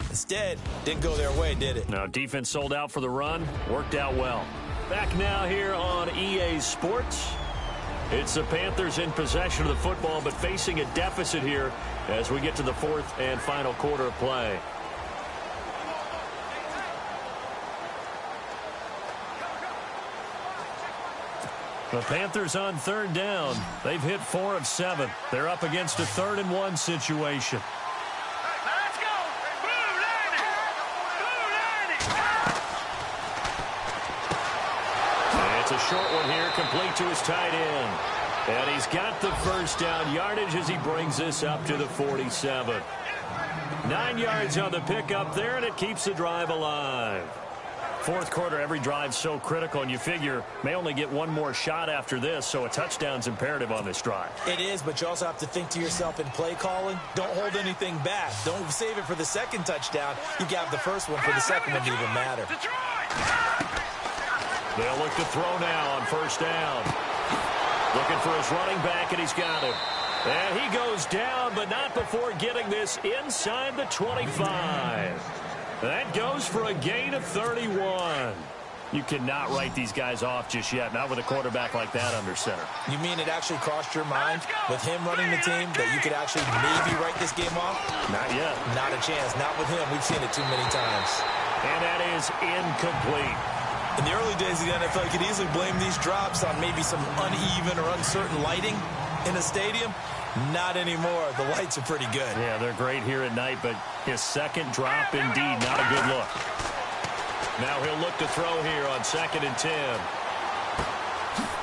Instead, didn't go their way, did it? No, defense sold out for the run. Worked out well. Back now here on EA Sports. It's the Panthers in possession of the football, but facing a deficit here as we get to the fourth and final quarter of play. The Panthers on third down. They've hit 4 of 7. They're up against a 3rd and 1 situation. Let's go! Blue Lightning! Blue Lightning! It's a short one here, complete to his tight end. And he's got the first down yardage as he brings this up to the 47. 9 yards on the pickup there, and it keeps the drive alive. Fourth quarter, every drive so critical, and you figure may only get one more shot after this, so a touchdown's imperative on this drive. It is, but you also have to think to yourself in play calling. Don't hold anything back. Don't save it for the second touchdown. You got the first one for the second one to even matter. They'll look to throw now on first down. Looking for his running back, and he's got him. And he goes down, but not before getting this inside the 25. That goes for a gain of 31. You cannot write these guys off just yet, not with a quarterback like that under center. You mean it actually crossed your mind with him running the team that you could actually maybe write this game off? Not yet. Not a chance. Not with him. We've seen it too many times. And that is incomplete. In the early days of the NFL, you could easily blame these drops on maybe some uneven or uncertain lighting in a stadium. Not anymore. The lights are pretty good. Yeah, they're great here at night, but his second drop, indeed, not a good look. Now he'll look to throw here on 2nd and 10.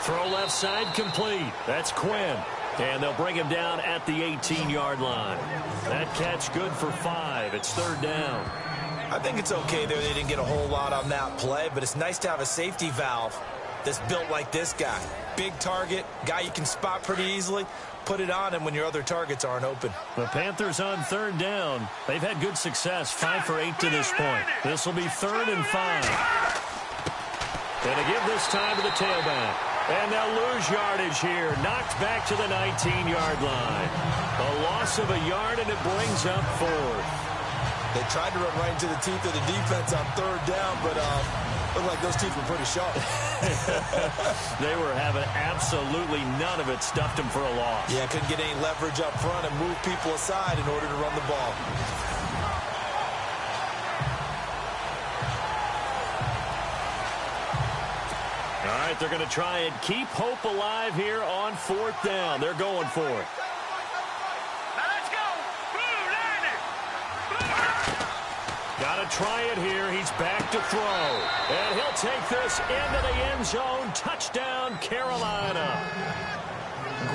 Throw left side complete. That's Quinn. And they'll bring him down at the 18-yard line. That catch good for 5. It's 3rd down. I think it's okay there. They didn't get a whole lot on that play, but it's nice to have a safety valve that's built like this guy. Big target, guy you can spot pretty easily. Put it on him when your other targets aren't open. The Panthers on 3rd down. They've had good success, 5 for 8 to this point. This will be 3rd and 5. And to give this time to the tailback. And they'll lose yardage here. Knocked back to the 19-yard line. A loss of a yard, and it brings up 4th. They tried to run right into the teeth of the defense on 3rd down, but Looked like those teeth were pretty sharp. They were having absolutely none of it. Stuffed him for a loss. Yeah, couldn't get any leverage up front and move people aside in order to run the ball. All right, they're going to try and keep hope alive here on 4th down. They're going for it. Got to try it here. He's back to throw. And he'll take this into the end zone. Touchdown, Carolina.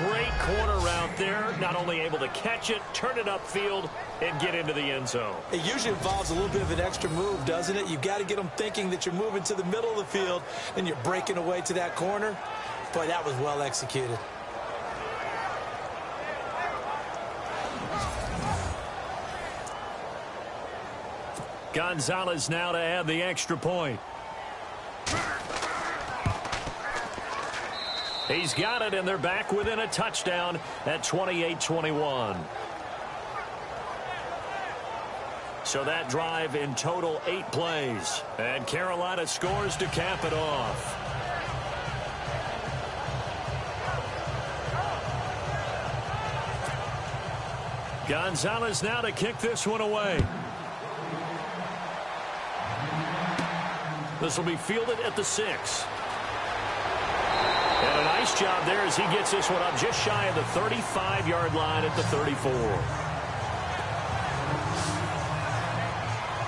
Great corner route there. Not only able to catch it, turn it upfield, and get into the end zone. It usually involves a little bit of an extra move, doesn't it? You've got to get them thinking that you're moving to the middle of the field and you're breaking away to that corner. Boy, that was well executed. Gonzalez now to add the extra point. He's got it, and they're back within a touchdown at 28-21. So that drive in total 8 plays. And Carolina scores to cap it off. Gonzalez now to kick this one away. This will be fielded at the 6. And a nice job there as he gets this one up just shy of the 35-yard line at the 34.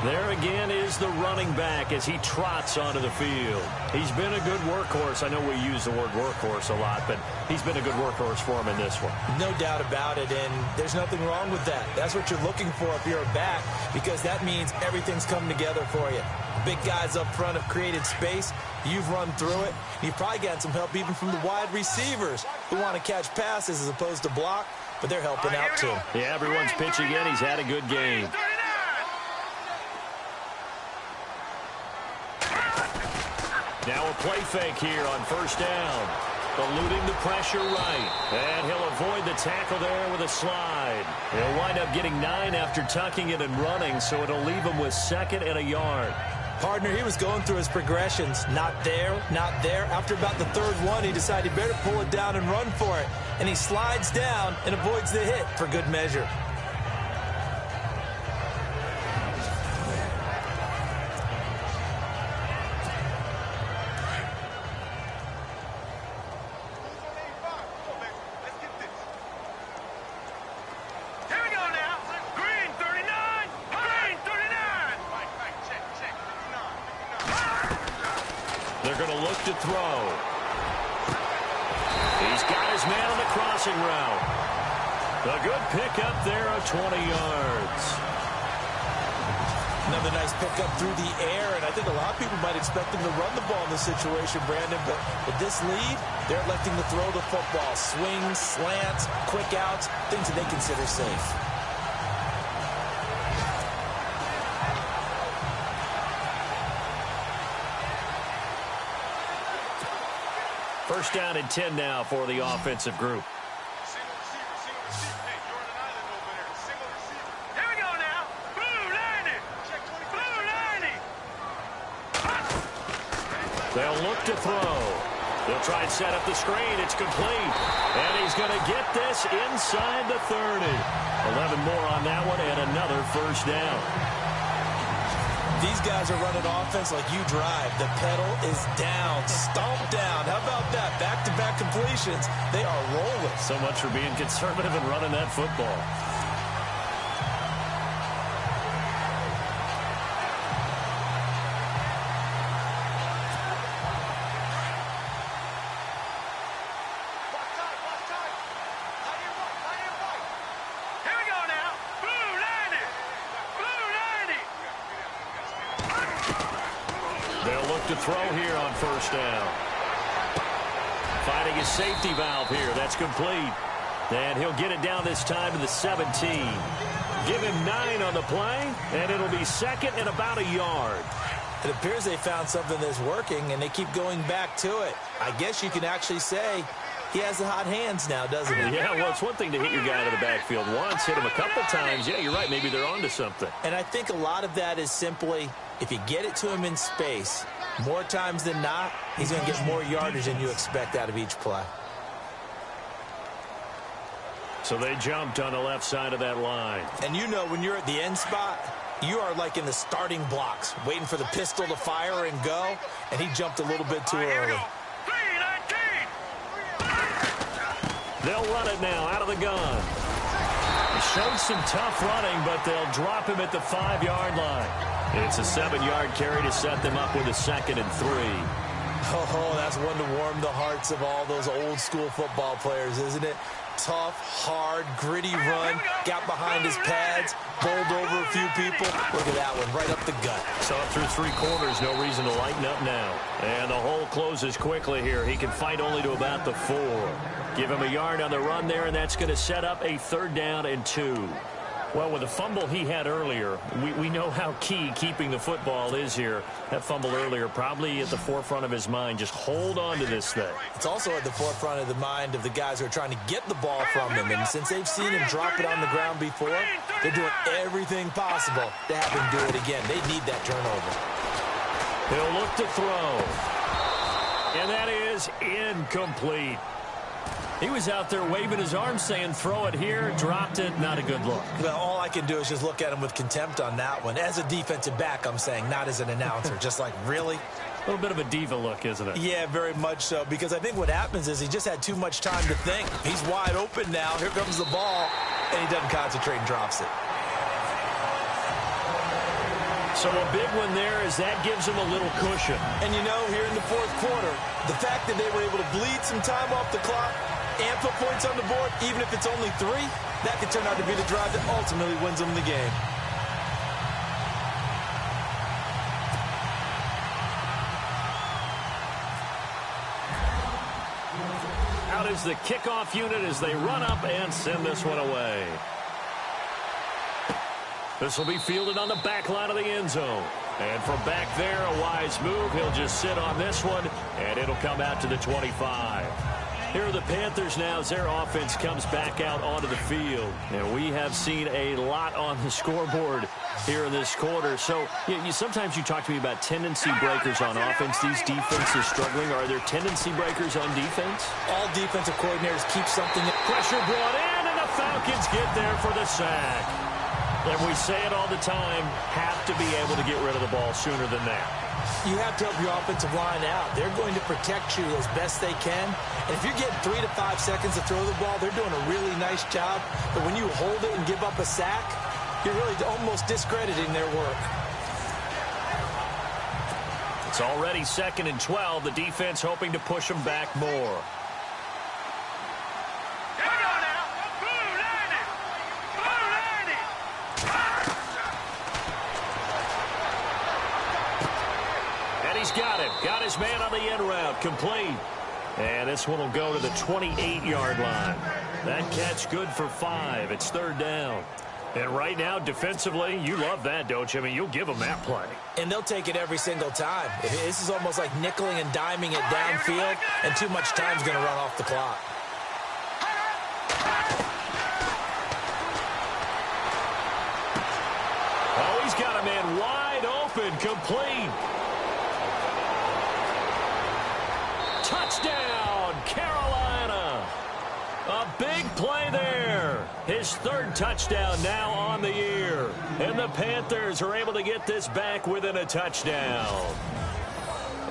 There again is the running back as he trots onto the field. He's been a good workhorse. I know we use the word workhorse a lot, but he's been a good workhorse for him in this one. No doubt about it, and there's nothing wrong with that. That's what you're looking for if you're a back, because that means everything's coming together for you. Big guys up front have created space. You've run through it. You've probably gotten some help even from the wide receivers who want to catch passes as opposed to block, but they're helping out too. Yeah, everyone's pitching in. He's had a good game. Now a play fake here on 1st down. Eluding the pressure right. And he'll avoid the tackle there with a slide. He'll wind up getting 9 after tucking it and running, so it'll leave him with 2nd and a yard. Partner, he was going through his progressions. Not there, not there. After about the 3rd one, he decided he better pull it down and run for it. And he slides down and avoids the hit for good measure. They're going to look to throw. He's got his man on the crossing route. A good pickup there of 20 yards. Another nice pickup through the air, and I think a lot of people might expect him to run the ball in this situation, Brandon, but with this lead, they're electing to throw the football. Swings, slants, quick outs, things that they consider safe. First down and 10 now for the offensive group. Here we go now. Blue 90. Blue 90. They'll look to throw. They'll try and set up the screen. It's complete. And he's going to get this inside the 30. 11 more on that one and another first down. These guys are running offense like you drive. The pedal is down, stomped down. How about that? Back-to-back completions. They are rolling. So much for being conservative and running that football. Here we go now. Blue 90. Blue 90. They'll look to throw here on first down. Finding a safety valve here. That's complete. And he'll get it down this time to the 17. Give him 9 on the play, and it'll be 2nd and about a yard. It appears they found something that's working, and they keep going back to it. I guess you can actually say he has the hot hands now, doesn't he? Yeah, well, it's one thing to hit your guy out of the backfield once, hit him a couple times. Yeah, you're right. Maybe they're onto something. And I think a lot of that is simply, if you get it to him in space, More times than not, he's going to get more yardage than you expect out of each play. So they jumped on the left side of that line. And you know when you're at the end spot, you are like in the starting blocks, waiting for the pistol to fire and go, and he jumped a little bit too early. They'll run it now out of the gun. Showed some tough running, but they'll drop him at the 5-yard line. It's a 7-yard carry to set them up with a 2nd and 3. Oh, that's one to warm the hearts of all those old school football players, isn't it? Tough, hard, gritty run, got behind his pads, bowled over a few people. Look at that one, right up the gut. Saw it through 3 quarters, no reason to lighten up now. And the hole closes quickly here. He can fight only to about the 4. Give him a yard on the run there, and that's going to set up a 3rd down and 2. Well, with the fumble he had earlier, we know how key keeping the football is here. That fumble earlier probably at the forefront of his mind. Just hold on to this thing. It's also at the forefront of the mind of the guys who are trying to get the ball from him. And since they've seen him drop it on the ground before, they're doing everything possible to have him do it again. They need that turnover. He'll look to throw. And that is incomplete. He was out there waving his arms saying, throw it here, dropped it, not a good look. Well, all I can do is just look at him with contempt on that one. As a defensive back, I'm saying, not as an announcer. Just like, really? A little bit of a diva look, isn't it? Yeah, very much so, because I think what happens is he just had too much time to think. He's wide open now. Here comes the ball, and he doesn't concentrate and drops it. So a big one there as that gives him a little cushion. And you know, here in the 4th quarter, the fact that they were able to bleed some time off the clock and put points on the board, even if it's only 3, that could turn out to be the drive that ultimately wins them the game. Out is the kickoff unit as they run up and send this one away. This will be fielded on the back line of the end zone. And from back there, a wise move. He'll just sit on this one, and it'll come out to the 25. Here are the Panthers now as their offense comes back out onto the field. And we have seen a lot on the scoreboard here in this quarter. So sometimes you talk to me about tendency breakers on offense. These defenses struggling. Are there tendency breakers on defense? All defensive coordinators keep something. Pressure brought in, and the Falcons get there for the sack. And we say it all the time, have to be able to get rid of the ball sooner than that. You have to help your offensive line out. They're going to protect you as best they can. And if you're getting 3 to 5 seconds to throw the ball, they're doing a really nice job. But when you hold it and give up a sack, you're really almost discrediting their work. It's already 2nd and 12. The defense hoping to push them back more. Got him. Got his man on the end route. Complete. And this one will go to the 28-yard line. That catch good for 5. It's 3rd down. And right now, defensively, you love that, don't you? I mean, you'll give them that play. And they'll take it every single time. This is almost like nickeling and diming it downfield, and too much time's going to run off the clock. Oh, he's got a man wide open. Complete. Touchdown, Carolina. A big play there. His 3rd touchdown now on the year. And the Panthers are able to get this back within a touchdown.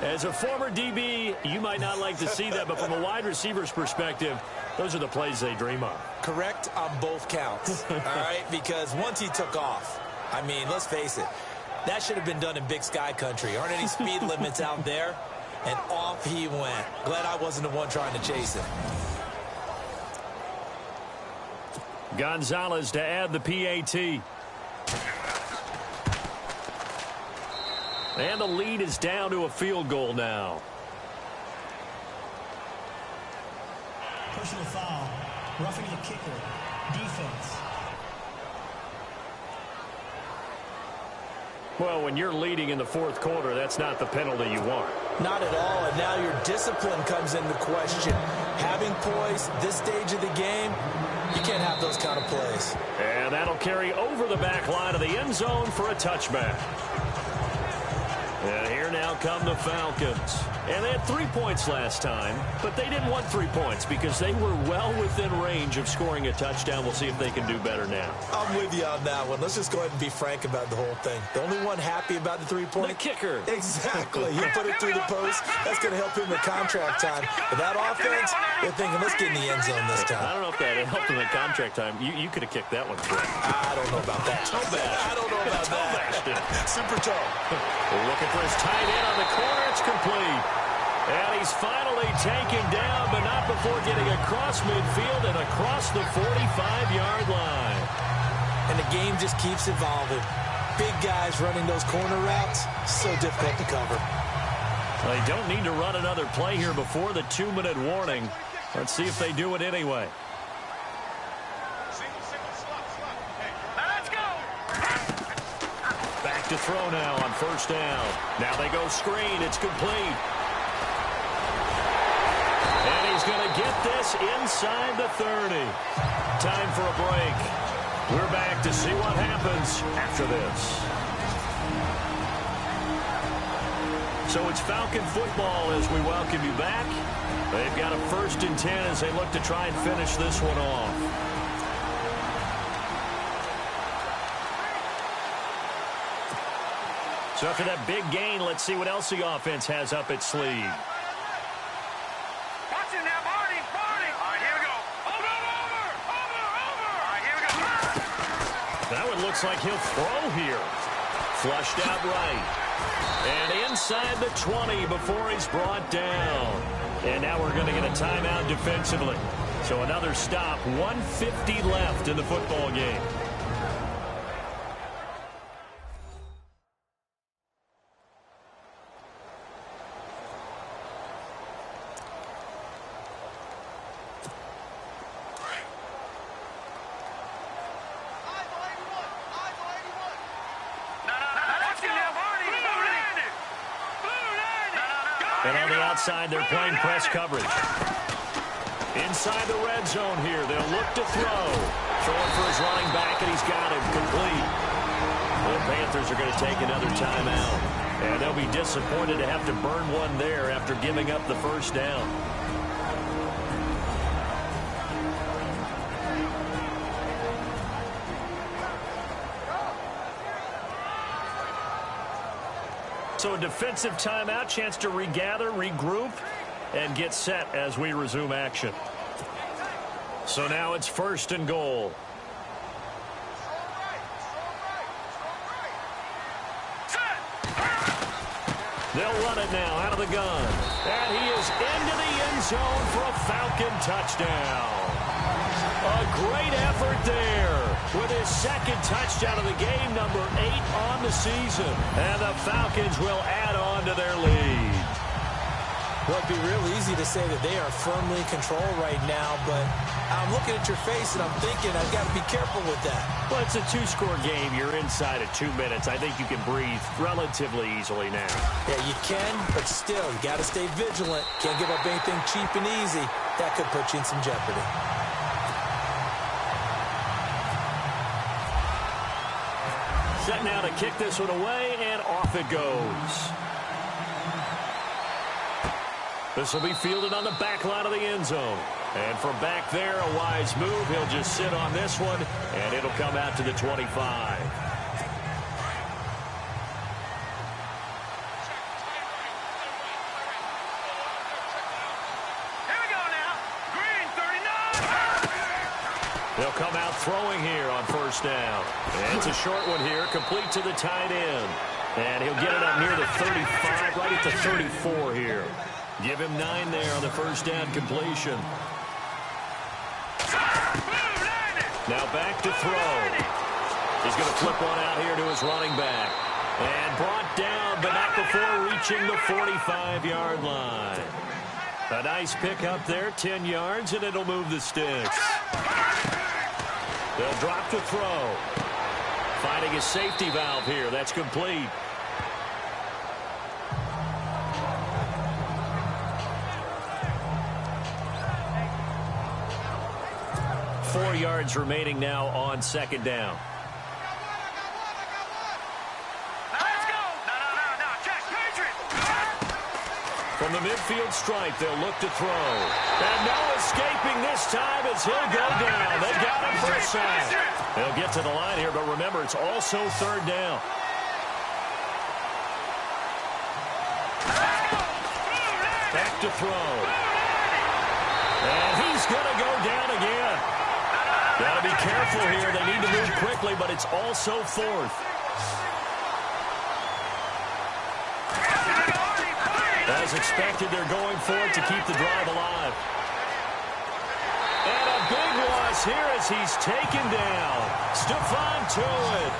As a former DB, you might not like to see that, but from a wide receiver's perspective, those are the plays they dream of. Correct on both counts, all right? Because once he took off, I mean, let's face it, that should have been done in Big Sky country. Aren't any speed limits out there? And off he went. Glad I wasn't the one trying to chase him. Gonzalez to add the PAT. And the lead is down to a field goal now. Personal foul. Roughing the kicker. Defense. Well, when you're leading in the 4th quarter, that's not the penalty you want. Not at all, and now your discipline comes into question. Having poise this stage of the game, you can't have those kind of plays. And that'll carry over the back line of the end zone for a touchback. And here now now come the Falcons. And they had 3 points last time, but they didn't want 3 points because they were well within range of scoring a touchdown. We'll see if they can do better now. I'm with you on that one. Let's just go ahead and be frank about the whole thing. The only one happy about the 3-point. The kicker. Exactly. He put it through the post. That's going to help him with contract time. But that offense, they're thinking, let's get in the end zone this time. I don't know if that helped him in contract time. You could have kicked that one through. I don't know about that. Toe bash. I don't know about that. Super toe. Looking for his tight end on the corner. It's complete. And he's finally taken down, but not before getting across midfield and across the 45-yard line. And the game just keeps evolving. Big guys running those corner routes, so difficult to cover. They don't need to run another play here before the 2-minute warning. Let's see if they do it anyway. Let's go. Back to throw now on first down. Now they go screen. It's complete. And he's going to get this inside the 30. Time for a break. We're back to see what happens after this. So it's Falcon football as we welcome you back. They've got a 1st and 10 as they look to try and finish this one off. So after that big gain, let's see what else the offense has up its sleeve. Watch it now, Barney. All right, here we go. Over. All right, here we go. That one looks like he'll throw here. Flushed out right. And inside the 20 before he's brought down. And now we're going to get a timeout defensively. So another stop. 1:50 left in the football game. And on the outside, they're playing press coverage. Inside the red zone here, they'll look to throw. Throwing for his running back, and he's got him complete. The Panthers are going to take another timeout. And they'll be disappointed to have to burn one there after giving up the first down. So a defensive timeout, chance to regather, regroup, and get set as we resume action. So now it's 1st and goal. They'll run it now out of the gun. And he is into the end zone for a Falcon touchdown. A great effort there with his 2nd touchdown of the game, number 8 on the season. And the Falcons will add on to their lead. Well, it'd be real easy to say that they are firmly in control right now, but I'm looking at your face and I'm thinking I've got to be careful with that. Well, it's a 2-score game. You're inside of 2 minutes. I think you can breathe relatively easily now. Yeah, you can, but still, you got to stay vigilant. Can't give up anything cheap and easy. That could put you in some jeopardy. Set now to kick this one away, and off it goes. This will be fielded on the back line of the end zone. And from back there, a wise move. He'll just sit on this one, and it'll come out to the 25. They'll come out throwing here on first down. And it's a short one here, complete to the tight end. And he'll get it up near the 35, right at the 34 here. Give him 9 there on the first down completion. Now back to throw. He's going to flip one out here to his running back. And brought down, but not before reaching the 45-yard line. A nice pick up there, 10 yards, and it'll move the sticks. They'll drop to throw. Finding a safety valve here. That's complete. Four yards remaining now on second down. Let's go. No. Check. Patriot. From the midfield stripe, they'll look to throw. And no escaping this time as he'll go down. They got him for a sack. They'll get to the line here, but remember, it's also third down. Back to throw. And he's going to go down again. Got to be careful here. They need to move quickly, but it's also fourth. As expected, they're going for it to keep the drive alive. And a big loss here as he's taken down. Stephon Tuitt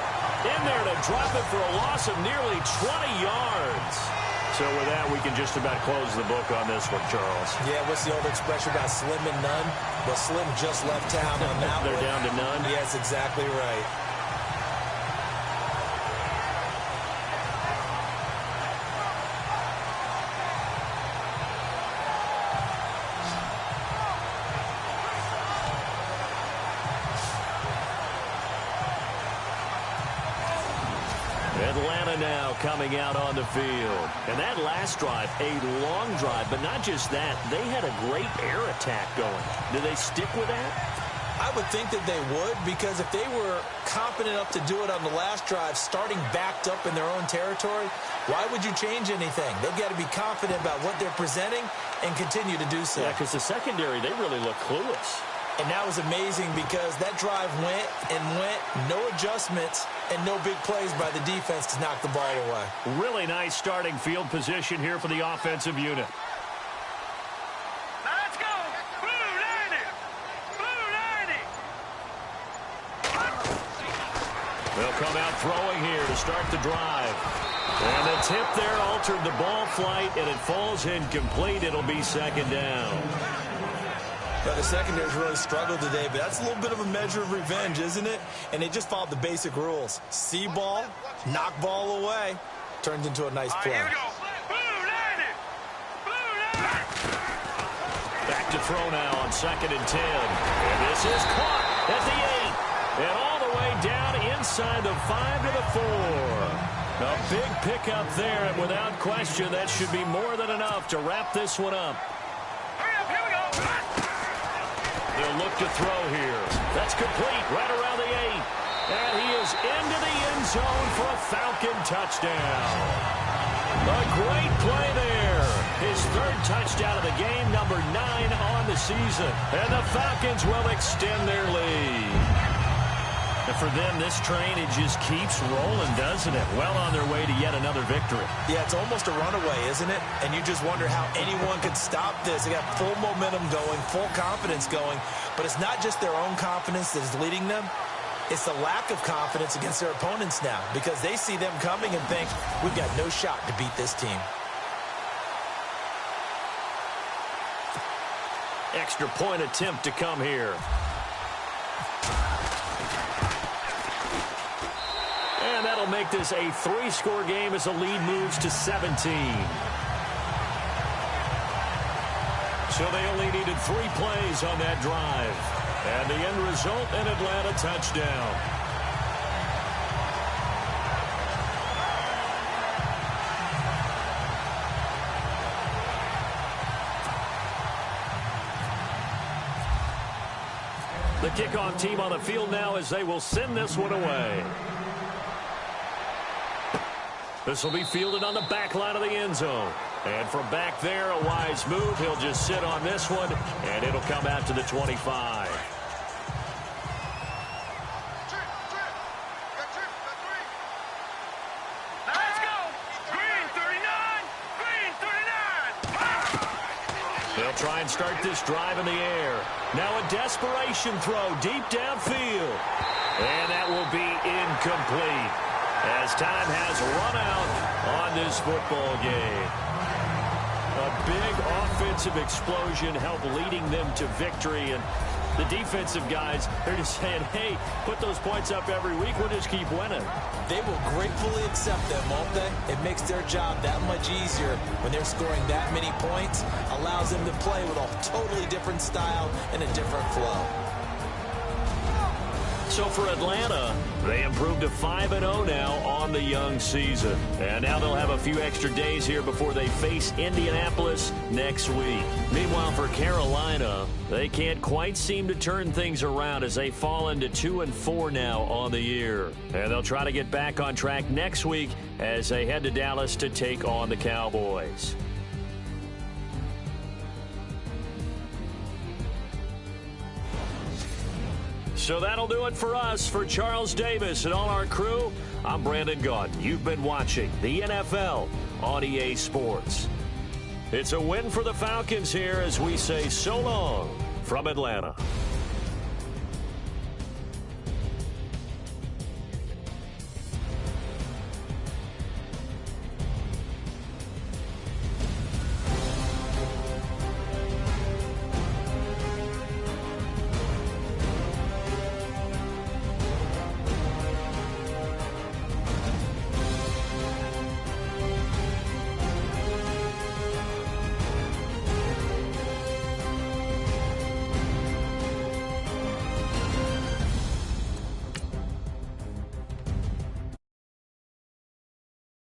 in there to drop it for a loss of nearly 20 yards. So with that, we can just about close the book on this one, Charles. Yeah, what's the old expression about slim and none? Well, Slim just left town on that They're one. down to none? Yes, exactly right. Atlanta now coming out on the field. And that last drive, a long drive, but not just that. They had a great air attack going. Do they stick with that? I would think that they would, because if they were confident enough to do it on the last drive, starting backed up in their own territory, why would you change anything? They've got to be confident about what they're presenting and continue to do so. Yeah, because the secondary, they really look clueless. And that was amazing because that drive went and went, no adjustments, and no big plays by the defense to knock the ball away. Really nice starting field position here for the offensive unit. Now let's go. Blue 90. Blue 90. They'll come out throwing here to start the drive. And the tip there altered the ball flight, and it falls incomplete. It'll be second down. Well, the secondary's really struggled today, but that's a little bit of a measure of revenge, isn't it? And they just followed the basic rules. See ball, knock ball away. Turned into a nice play. Here we go. Blue 90. Blue 90. Back to throw now on 2nd and 10. And this is caught at the 8. And all the way down inside the 5 to the 4. A big pickup there, and without question, that should be more than enough to wrap this one up. Hurry up. Here we go. They'll look to throw here. That's complete right around the 8. And he is into the end zone for a Falcon touchdown. A great play there. His third touchdown of the game, number 9 on the season. And the Falcons will extend their lead. And for them, this train, it just keeps rolling, doesn't it? Well on their way to yet another victory. Yeah, it's almost a runaway, isn't it? And you just wonder how anyone could stop this. They got full momentum going, full confidence going. But it's not just their own confidence that is leading them. It's the lack of confidence against their opponents now, because they see them coming and think, we've got no shot to beat this team. Extra point attempt to come here. And that'll make this a 3-score game as the lead moves to 17. So they only needed 3 plays on that drive. And the end result, an Atlanta touchdown. The kickoff team on the field now as they will send this one away. This will be fielded on the back line of the end zone. And from back there, a wise move. He'll just sit on this one, and it'll come out to the 25. Now let's go. Green 39. Green 39. They'll try and start this drive in the air. Now a desperation throw deep downfield. And that will be incomplete, as time has run out on this football game. A big offensive explosion helped leading them to victory. And the defensive guys, they're just saying, hey, put those points up every week. We'll just keep winning. They will gratefully accept them, won't they? It makes their job that much easier when they're scoring that many points. Allows them to play with a totally different style and a different flow. So for Atlanta, they improved to 5-0 now on the young season. And now they'll have a few extra days here before they face Indianapolis next week. Meanwhile, for Carolina, they can't quite seem to turn things around as they fall into 2-4 now on the year. And they'll try to get back on track next week as they head to Dallas to take on the Cowboys. So that'll do it for us. For Charles Davis and all our crew, I'm Brandon Gaudin. You've been watching the NFL on EA Sports. It's a win for the Falcons here as we say so long from Atlanta.